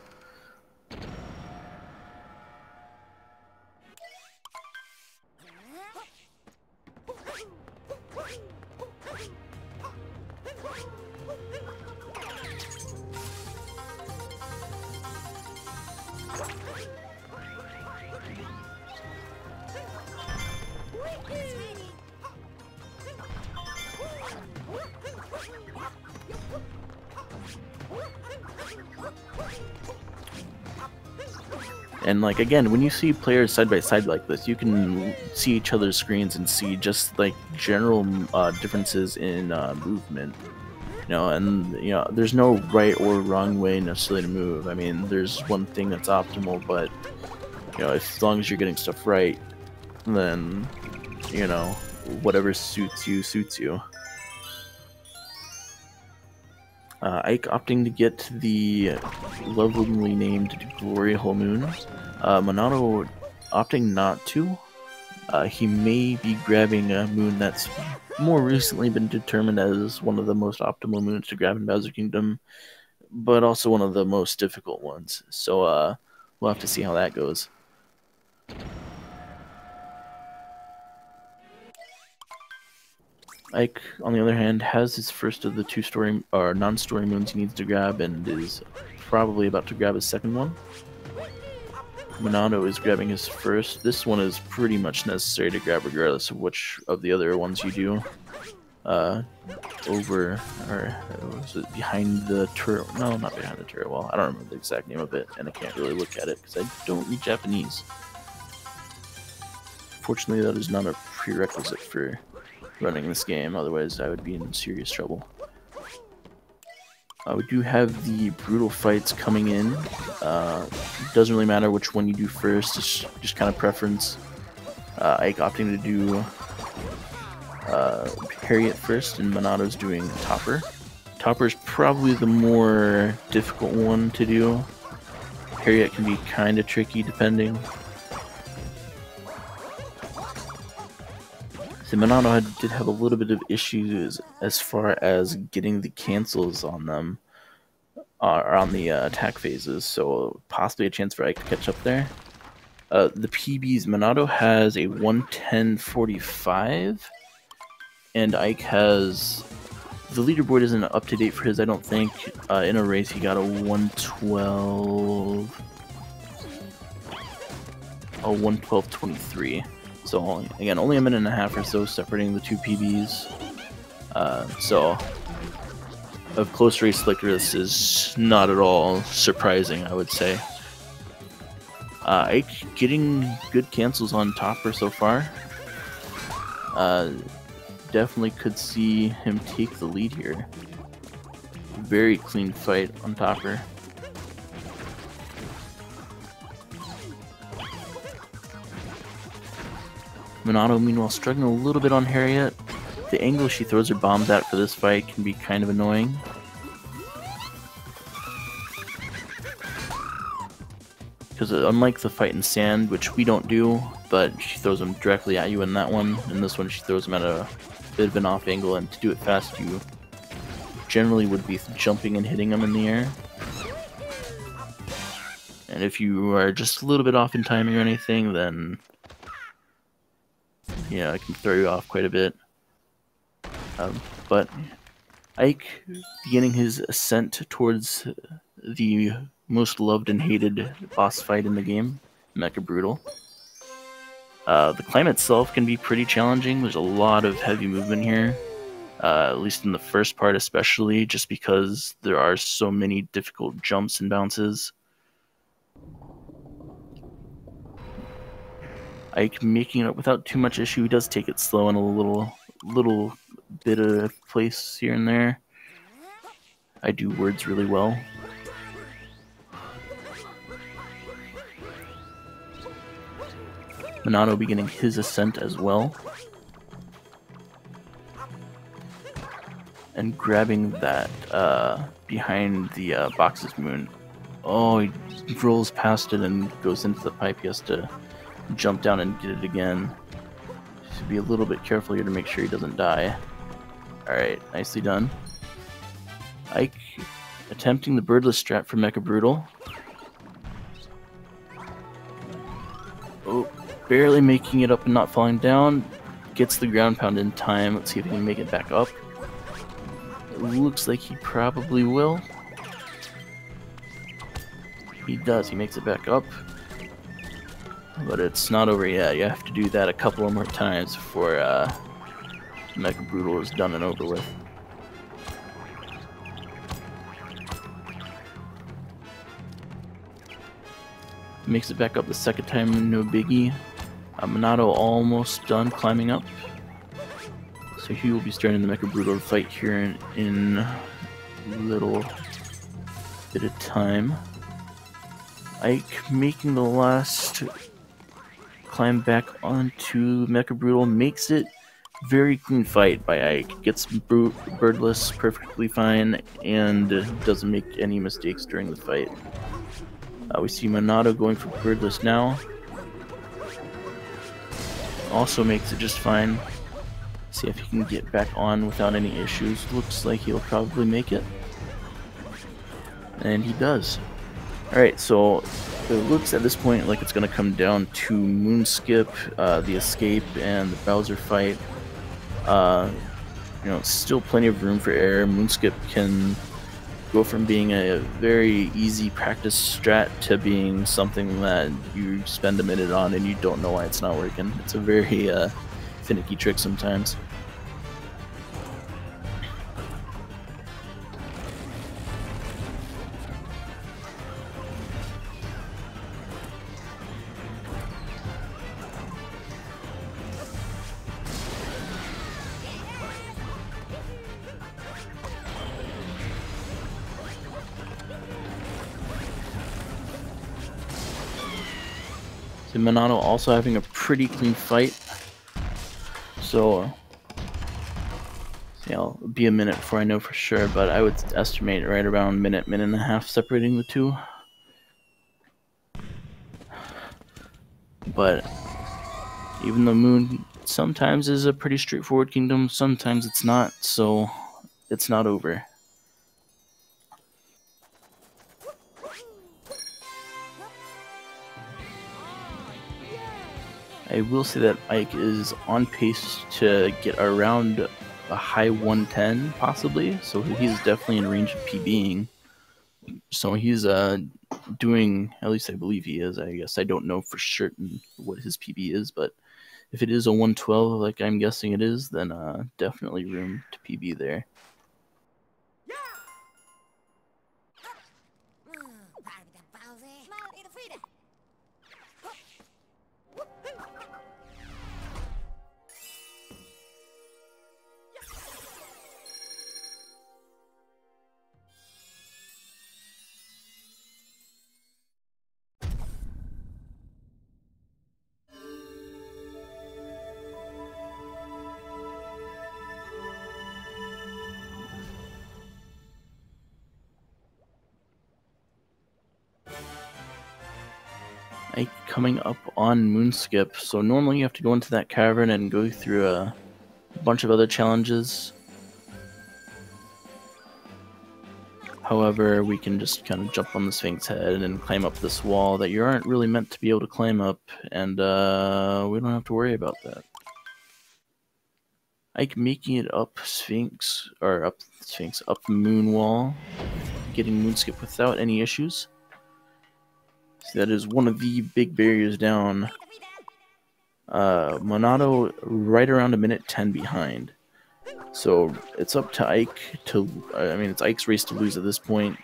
[SPEAKER 1] And like, again, when you see players side by side like this, you can see each other's screens and see just like general differences in movement. You know, and you know, there's no right or wrong way necessarily to move. I mean, there's one thing that's optimal, but you know, as long as you're getting stuff right, then you know, whatever suits you suits you. Ike opting to get the lovingly named Glory Hole Moon. Monado opting not to. He may be grabbing a moon that's more recently been determined as one of the most optimal moons to grab in Bowser Kingdom, but also one of the most difficult ones. So we'll have to see how that goes. Ike, on the other hand, has his first of the two story or non-story moons he needs to grab, and is probably about to grab his second one. Monado is grabbing his first. This one is pretty much necessary to grab regardless of which of the other ones you do. Over, or was it behind the turret? No, not behind the turret wall. I don't remember the exact name of it, and I can't really look at it because I don't read Japanese. Fortunately, that is not a prerequisite for running this game, otherwise I would be in serious trouble. We do have the brutal fights coming in. Doesn't really matter which one you do first, it's just kind of preference. Ike opting to do Harriet first, and Monado's doing Topper. Topper's probably the more difficult one to do. Harriet can be kind of tricky depending. So Monado did have a little bit of issues as far as getting the cancels on them, or on the attack phases, so possibly a chance for Ike to catch up there. The PBs, Monado has a 110.45, and Ike has, the leaderboard isn't up to date for his, I don't think. In a race he got a 112.23. So again, only a minute and a half or so separating the two PBs. So a close race like this is not at all surprising, I would say. Ike getting good cancels on Topper so far. Definitely could see him take the lead here. Very clean fight on Topper. Monado, meanwhile, struggling a little bit on Harriet. The angle she throws her bombs at for this fight can be kind of annoying. Because unlike the fight in sand, which we don't do, but she throws them directly at you in that one, in this one she throws them at a bit of an off angle, and to do it fast you generally would be jumping and hitting them in the air. And if you are just a little bit off in timing or anything, then yeah, it can throw you off quite a bit. But Ike beginning his ascent towards the most loved and hated boss fight in the game, Mecha Brutal. The climb itself can be pretty challenging. There's a lot of heavy movement here, at least in the first part especially, just because there are so many difficult jumps and bounces. Ike making it up without too much issue. He does take it slow in a little bit of place here and there. I do words really well. Monado beginning his ascent as well. And grabbing that behind the box's moon. Oh, he rolls past it and goes into the pipe. He has to jump down and get it again. Should be a little bit careful here to make sure he doesn't die. Alright, nicely done. Ike attempting the birdless strat for Mecha Brutal. Oh, barely making it up and not falling down. Gets the ground pound in time. Let's see if he can make it back up. It looks like he probably will. He does, he makes it back up. But it's not over yet. You have to do that a couple more times before Mecha Brutal is done and over with. Makes it back up the second time, no biggie. Monado almost done climbing up. So he will be starting the Mecha Brutal fight here in a little bit of time. Ike making the last climb back onto Mecha Brutal, makes it very clean fight by Ike. Gets birdless perfectly fine and doesn't make any mistakes during the fight. We see Monado going for birdless now. Also makes it just fine. See if he can get back on without any issues. Looks like he'll probably make it. And he does. Alright, so it looks at this point like it's going to come down to Moonskip, the escape, and the Bowser fight. You know, still plenty of room for error. Moonskip can go from being a very easy practice strat to being something that you spend a minute on and you don't know why it's not working. It's a very finicky trick sometimes. So Monado also having a pretty clean fight. So yeah, it'll be a minute before I know for sure, but I would estimate right around minute and a half separating the two. But even though Moon sometimes is a pretty straightforward kingdom, sometimes it's not, so it's not over. I will say that Ike is on pace to get around a high 110, possibly, so he's definitely in range of PBing. So he's doing, at least I believe he is, I guess. I don't know for certain what his PB is, but if it is a 112, like I'm guessing it is, then definitely room to PB there. Ike coming up on Moonskip. So normally you have to go into that cavern and go through a bunch of other challenges. However, we can just kind of jump on the Sphinx head and climb up this wall that you aren't really meant to be able to climb up, and we don't have to worry about that. Ike making it up Sphinx, or up the moon wall, getting Moonskip without any issues. So that is one of the big barriers down. Monado right around a minute 10 behind. So it's up to Ike to, I mean, it's Ike's race to lose at this point.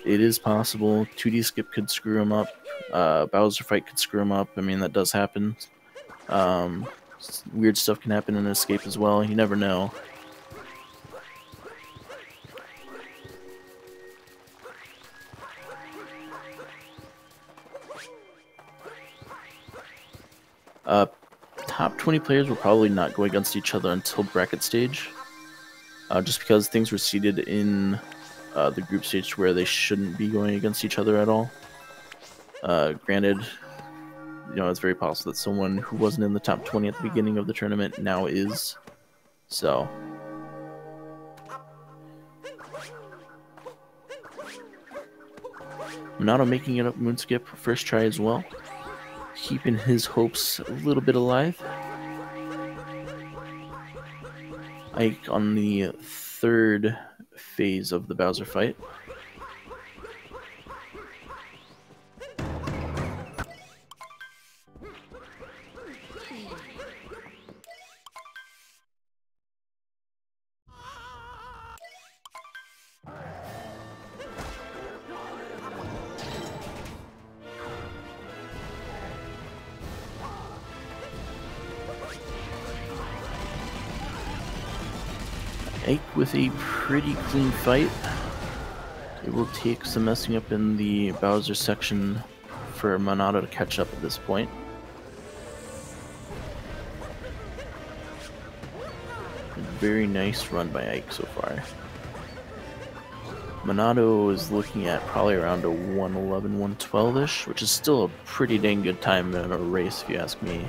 [SPEAKER 1] It is possible. 2D skip could screw him up. Bowser fight could screw him up. I mean, that does happen. Weird stuff can happen in Escape as well. You never know. Top 20 players will probably not go against each other until bracket stage, just because things were seeded in the group stage where they shouldn't be going against each other at all. Granted, you know, it's very possible that someone who wasn't in the top 20 at the beginning of the tournament now is. So Monado making it up Moonskip first try as well, keeping his hopes a little bit alive. Ike on the third phase of the Bowser fight. Ike with a pretty clean fight. It will take some messing up in the Bowser section for Monado to catch up at this point. A very nice run by Ike so far. Monado is looking at probably around a 111, 112-ish, which is still a pretty dang good time in a race if you ask me.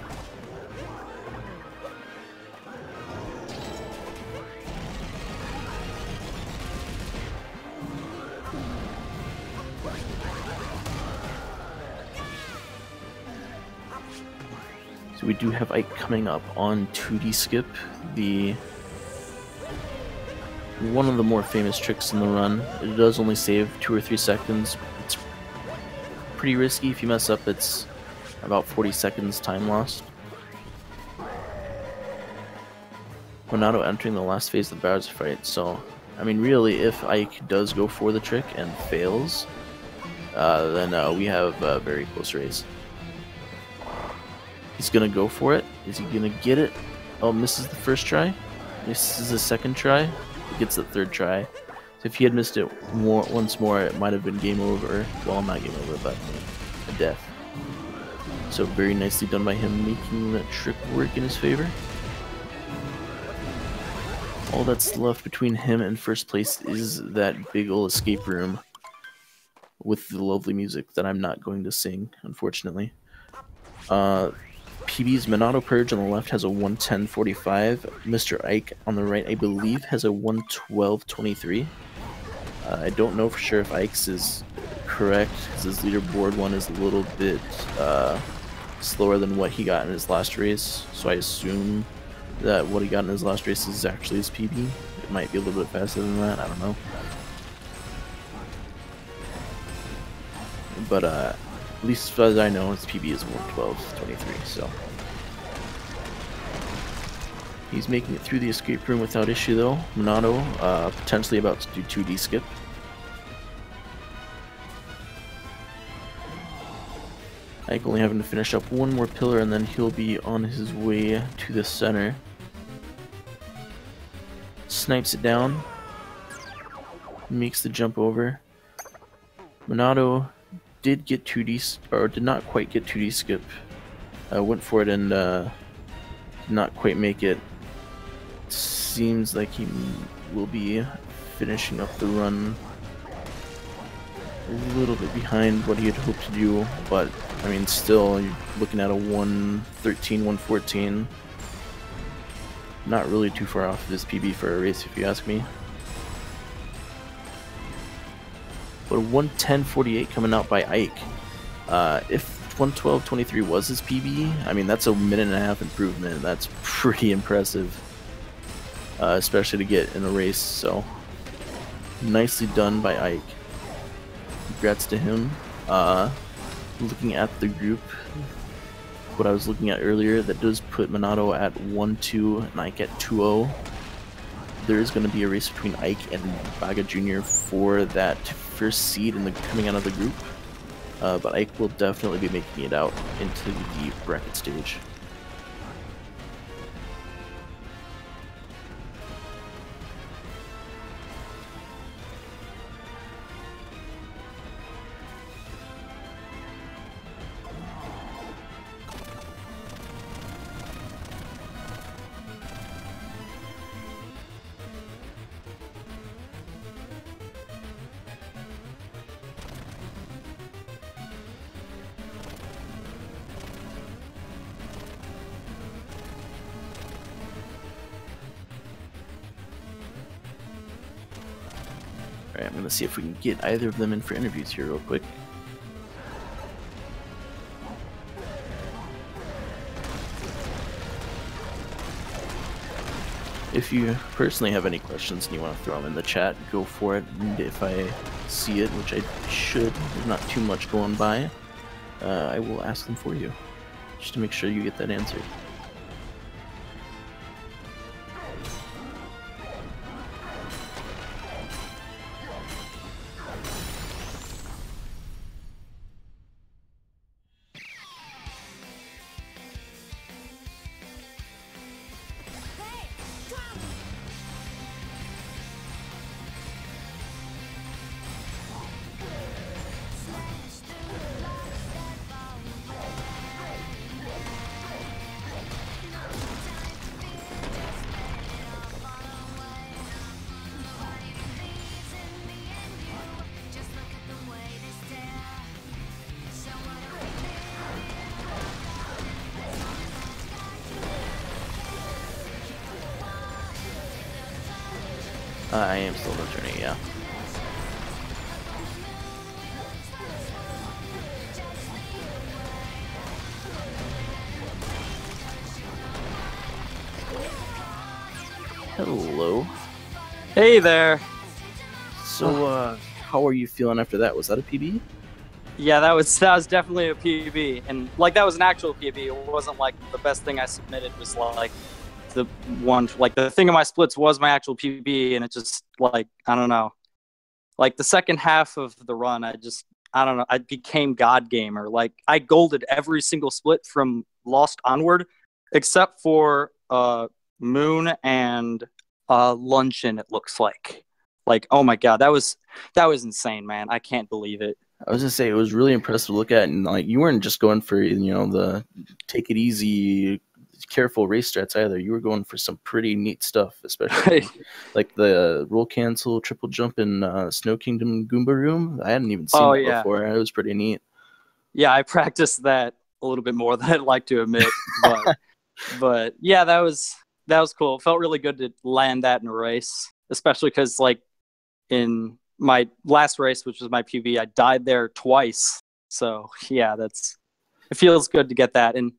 [SPEAKER 1] So we do have Ike coming up on 2D skip, one of the more famous tricks in the run. It does only save 2 or 3 seconds. It's pretty risky. If you mess up, it's about 40 seconds time lost. Monado entering the last phase of the Bowser fight. So, I mean, really, if Ike does go for the trick and fails, then we have a very close race. He's gonna go for it. Is he gonna get it? Oh, misses the first try. Misses the second try. He gets the third try. So if he had missed it once more, it might have been game over. Well, not game over, but a death. So very nicely done by him, making that trick work in his favor. All that's left between him and first place is that big old escape room with the lovely music that I'm not going to sing, unfortunately. PB's MonadoPurge on the left has a 110.45. Mr. Ike on the right, I believe, has a 112.23. I don't know for sure if Ike's is correct, because his leaderboard one is a little bit slower than what he got in his last race, so I assume that what he got in his last race is actually his PB. It might be a little bit faster than that, I don't know. But at least as I know, his PB is 112.23, so. He's making it through the escape room without issue though. Monado, potentially about to do 2D skip. Ike only having to finish up one more pillar and then he'll be on his way to the center. Snipes it down. Makes the jump over. Monado did get 2D, or did not quite get 2D skip. Went for it and did not quite make it. Seems like he will be finishing up the run little bit behind what he had hoped to do, but I mean, still, you're looking at a 113, 114. Not really too far off this PB for a race, if you ask me. But a 110.48 coming out by Ike. If 112.23 was his PB, I mean, that's a minute-and-a-half improvement. That's pretty impressive, especially to get in a race. So, nicely done by Ike. Congrats to him. Looking at the group, what I was looking at earlier, that does put Monado at 1-2 and Ike at 2-0. There is going to be a race between Ike and Baga Jr. for that first seed in the coming out of the group. But Ike will definitely be making it out into the bracket stage. Alright, I'm gonna see if we can get either of them in for interviews here real quick. If you personally have any questions and you want to throw them in the chat, go for it. And if I see it, which I should, there's not too much going by, I will ask them for you, just to make sure you get that answered. I am still returning, yeah. Hello.
[SPEAKER 2] Hey there.
[SPEAKER 1] So, how are you feeling after that? Was that a PB?
[SPEAKER 2] Yeah, that was definitely a PB, and like that was an actual PB. It wasn't like the best thing I submitted was like the one, like the thing of my splits was my actual PB, and it just like I don't know, like the second half of the run, I don't know, I became God gamer. Like I golded every single split from Lost onward, except for Moon and Luncheon. It looks like oh my god, that was insane, man. I can't believe it.
[SPEAKER 1] I was gonna say it was really impressive to look at, and like you weren't just going for the take it easy, careful race strats either. You were going for some pretty neat stuff, especially like the roll cancel, triple jump in Snow Kingdom Goomba Room. I hadn't even seen that before. It was pretty neat.
[SPEAKER 2] Yeah, I practiced that a little bit more than I'd like to admit, but yeah, that was cool. It felt really good to land that in a race, especially because like in my last race, which was my PB, I died there twice. So yeah, it feels good to get that. And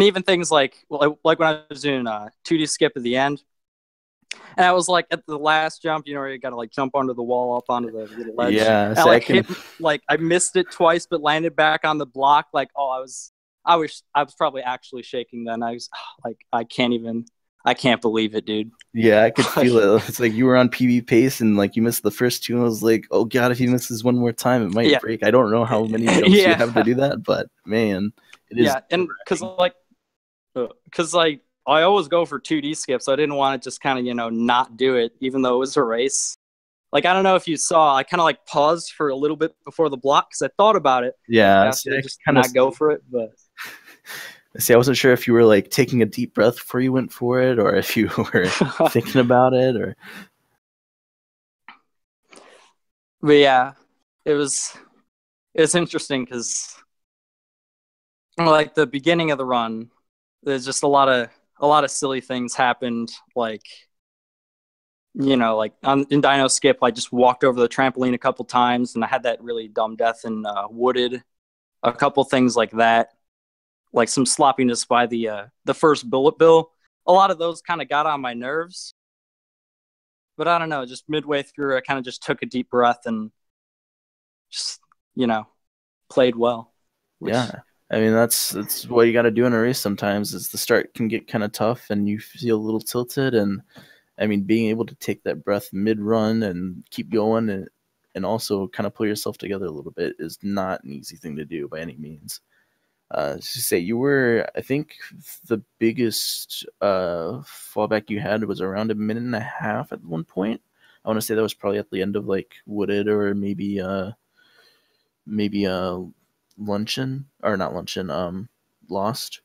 [SPEAKER 2] even things like when I was doing 2D skip at the end, and I was like at the last jump, you got to like jump onto the wall up onto the little ledge.
[SPEAKER 1] Yeah,
[SPEAKER 2] and I missed it twice, but landed back on the block. Like, I was probably actually shaking then. I was like, I can't believe it, dude.
[SPEAKER 1] Yeah, I could feel it. It's like you were on PB pace and like you missed the first two. And I was like, oh god, if he misses one more time, it might break. I don't know how many jumps you have to do that, but man, it is.
[SPEAKER 2] Yeah, and because I always go for 2D skips, so I didn't want to just kind of not do it, even though it was a race. Like, I don't know if you saw, I kind of like paused for a little bit before the block because I thought about it.
[SPEAKER 1] Yeah,
[SPEAKER 2] I just kind of go for it, but.
[SPEAKER 1] See, I wasn't sure if you were like taking a deep breath before you went for it, or if you were thinking about it, or.
[SPEAKER 2] But yeah, it's interesting because like the beginning of the run, there's just a lot of silly things happened. Like, you know, like in Dino Skip, I just walked over the trampoline a couple times, and I had that really dumb death in Wooded. A couple things like that, like some sloppiness by the first bullet bill. A lot of those kind of got on my nerves. But I don't know, just midway through, I kind of just took a deep breath and just, you know, played well.
[SPEAKER 1] Yeah. I mean, that's what you got to do in a race sometimes is the start can get kind of tough and you feel a little tilted. And, I mean, being able to take that breath mid-run and keep going and also kind of pull yourself together a little bit is not an easy thing to do by any means. To say you were, I think the biggest fallback you had was around a minute and a half at one point. I want to say that was probably at the end of like Wooded or maybe Luncheon or not Luncheon, Lost.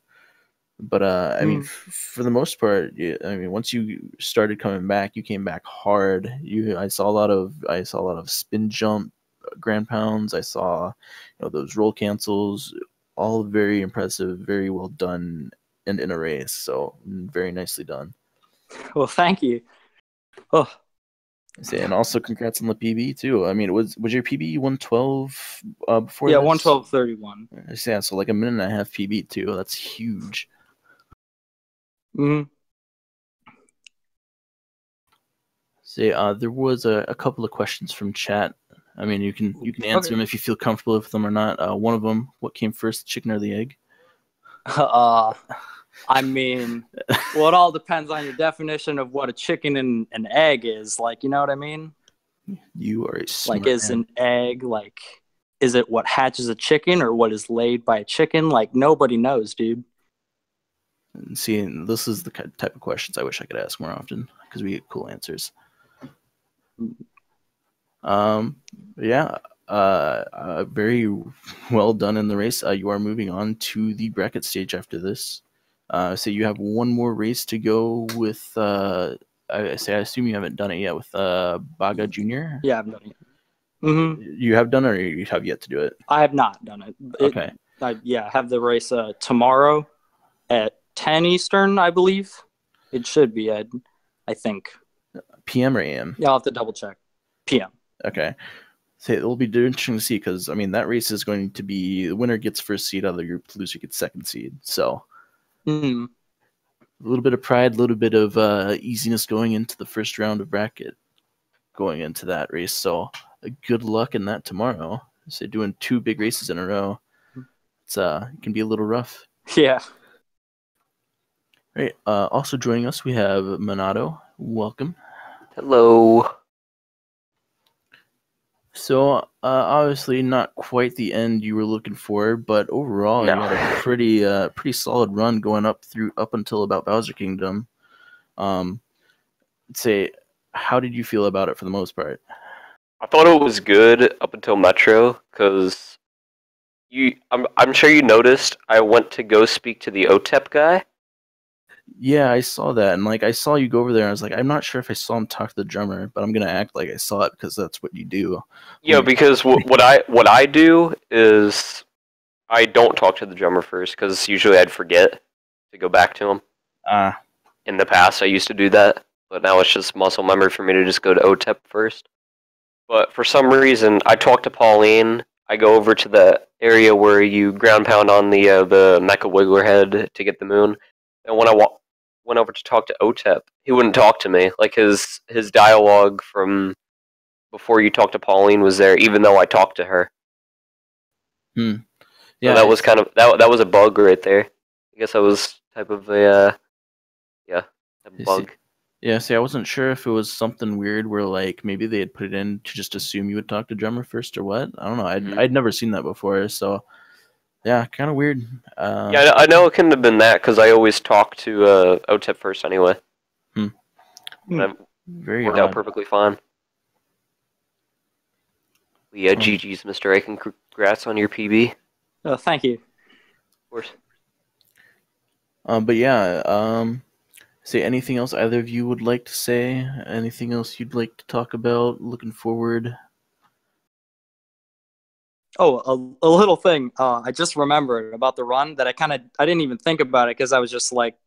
[SPEAKER 1] But I mean, for the most part, I mean, once you started coming back, you came back hard. I saw a lot of spin jump grand pounds. I saw, those roll cancels. All very impressive, very well done, and in a race. So very nicely done.
[SPEAKER 2] Well, thank you. Oh,
[SPEAKER 1] and also congrats on the PB too. I mean, was your PB 112 before?
[SPEAKER 2] Yeah,
[SPEAKER 1] this?
[SPEAKER 2] 112.31.
[SPEAKER 1] Yeah, so like a minute and a half PB too. That's huge.
[SPEAKER 2] Mm-hmm.
[SPEAKER 1] There was a couple of questions from chat. I mean, you can answer them if you feel comfortable with them or not. One of them, what came first, the chicken or the egg?
[SPEAKER 2] I mean, well, it all depends on your definition of what a chicken and an egg is. Like, you know what I mean?
[SPEAKER 1] You are a smart
[SPEAKER 2] is
[SPEAKER 1] man.
[SPEAKER 2] an egg like? Is it what hatches a chicken or what is laid by a chicken? Like, nobody knows, dude.
[SPEAKER 1] See, this is the type of questions I wish I could ask more often because we get cool answers. Yeah. Very well done in the race. You are moving on to the bracket stage after this. So you have one more race to go with. I assume you haven't done it yet with Baga Jr.
[SPEAKER 2] Yeah, I've done it. Mm-hmm.
[SPEAKER 1] You have done it, or you have yet to do it?
[SPEAKER 2] I have not done it.
[SPEAKER 1] Okay.
[SPEAKER 2] I have the race tomorrow at 10 Eastern, I believe. It should be at, I think.
[SPEAKER 1] PM or AM?
[SPEAKER 2] Yeah, I'll have to double check. PM.
[SPEAKER 1] Okay. So it will be interesting to see because, I mean, that race is going to be the winner gets first seed out of the group, the loser gets second seed. So a little bit of pride, a little bit of easiness going into the first round of bracket going into that race. So good luck in that tomorrow. So doing two big races in a row, it can be a little rough.
[SPEAKER 2] Yeah.
[SPEAKER 1] All right. Also joining us, we have Monado. Welcome.
[SPEAKER 3] Hello.
[SPEAKER 1] So obviously not quite the end you were looking for, but overall you had a pretty solid run going up until about Bowser Kingdom. Say, how did you feel about it for the most part?
[SPEAKER 3] I thought it was good up until Metro because I'm sure you noticed I went to go speak to the OTEP guy.
[SPEAKER 1] Yeah, I saw that, and like I saw you go over there. And I was like, I'm not sure if I saw him talk to the drummer, but I'm gonna act like I saw it because that's what you do.
[SPEAKER 3] Yeah, because what I do is I don't talk to the drummer first because usually I'd forget to go back to him. In the past, I used to do that, but now it's just muscle memory for me to just go to OTEP first. But for some reason, I talked to Pauline. I go over to the area where you ground pound on the Mecha Wiggler head to get the moon. And when I went over to talk to OTEP, he wouldn't talk to me. Like his dialogue from before you talked to Pauline was there, even though I talked to her.
[SPEAKER 1] Yeah,
[SPEAKER 3] so that was kind of that was a bug right there. I guess that was type of a bug.
[SPEAKER 1] Yeah, see, I wasn't sure if it was something weird where like maybe they had put it in to just assume you would talk to drummer first or what. I don't know. I'd never seen that before, so yeah, kind of weird.
[SPEAKER 3] Yeah, I know it couldn't have been that because I always talk to OTEP first anyway.
[SPEAKER 1] Very
[SPEAKER 3] worked out perfectly fine. Yeah, GG's, Mr. Aiken. Congrats on your PB.
[SPEAKER 2] Oh, thank you.
[SPEAKER 3] Of course.
[SPEAKER 1] But yeah, say anything else either of you would like to say? Anything else you'd like to talk about? Looking forward?
[SPEAKER 2] Oh, a little thing. I just remembered about the run that I didn't even think about it because I was just like,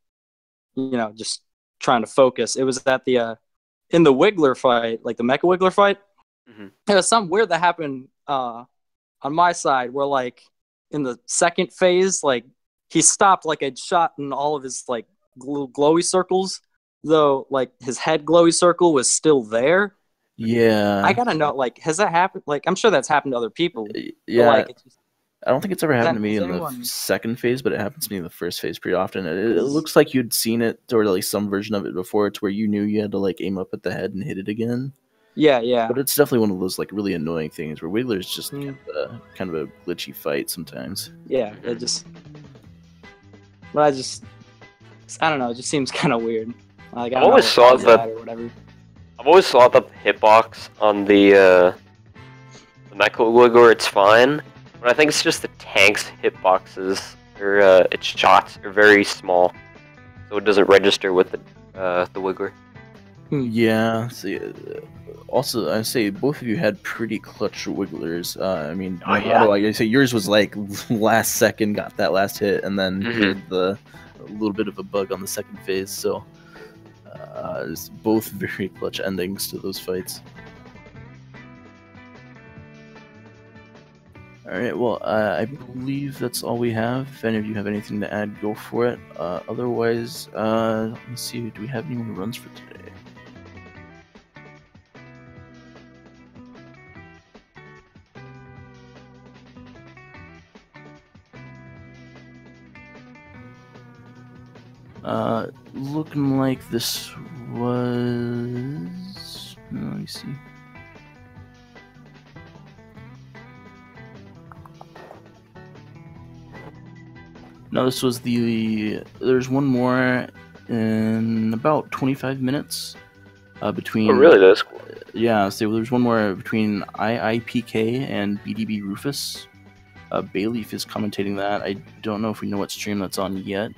[SPEAKER 2] just trying to focus. It was at the in the Wiggler fight, like the Mecha Wiggler fight.
[SPEAKER 3] Mm-hmm.
[SPEAKER 2] There was something weird that happened on my side where like in the second phase, like he stopped like a shot in all of his like glowy circles, though like his head glowy circle was still there.
[SPEAKER 1] Yeah.
[SPEAKER 2] I gotta know, like, has that happened? Like, I'm sure that's happened to other people.
[SPEAKER 1] Yeah.
[SPEAKER 2] Like,
[SPEAKER 1] I don't think it's ever happened to me in the second phase, but it happens to me in the first phase pretty often. It looks like you'd seen it, or like some version of it before, to where you knew you had to like aim up at the head and hit it again.
[SPEAKER 2] Yeah.
[SPEAKER 1] But it's definitely one of those like really annoying things where Wiggler's just kind of a glitchy fight sometimes.
[SPEAKER 2] Yeah, I don't know. It just seems kind of weird. Like,
[SPEAKER 3] I've always thought that the hitbox on the Mecha Wiggler, it's fine, but I think it's just the tank's hitboxes or its shots are very small, so it doesn't register with the Wiggler.
[SPEAKER 1] Yeah. See, also, I say both of you had pretty clutch Wigglers. I mean, I say yours was like last second, got that last hit, and then had a little bit of a bug on the second phase. So, it's both very clutch endings to those fights. All right. Well, I believe that's all we have. If any of you have anything to add, go for it. Otherwise, let's see. Do we have any more runs for today? Looking like this was... Let me see. No, this was there's one more in about 25 minutes. Between...
[SPEAKER 3] Oh, really? That's cool.
[SPEAKER 1] Yeah, so there's one more between IIPK and BDB Rufus. Bayleaf is commentating that. I don't know if we know what stream that's on yet.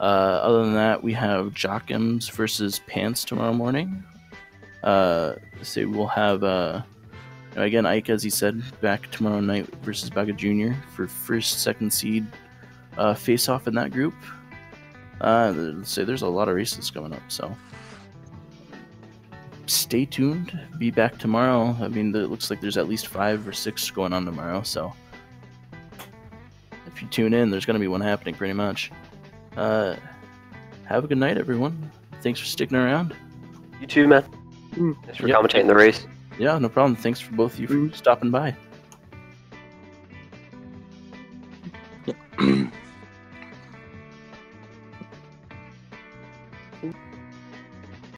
[SPEAKER 1] Other than that, we have Jockems versus Pants tomorrow morning. So we'll have, again, Ike, as he said, back tomorrow night versus Baga Jr. for first, second seed face-off in that group. So there's a lot of races coming up, so stay tuned. Be back tomorrow. I mean, it looks like there's at least 5 or 6 going on tomorrow, so if you tune in, there's going to be one happening pretty much. Have a good night, everyone. Thanks for sticking around.
[SPEAKER 3] You too, man. Thanks for commentating the race.
[SPEAKER 1] Yeah, no problem. Thanks for both of you for stopping by.
[SPEAKER 2] Yeah.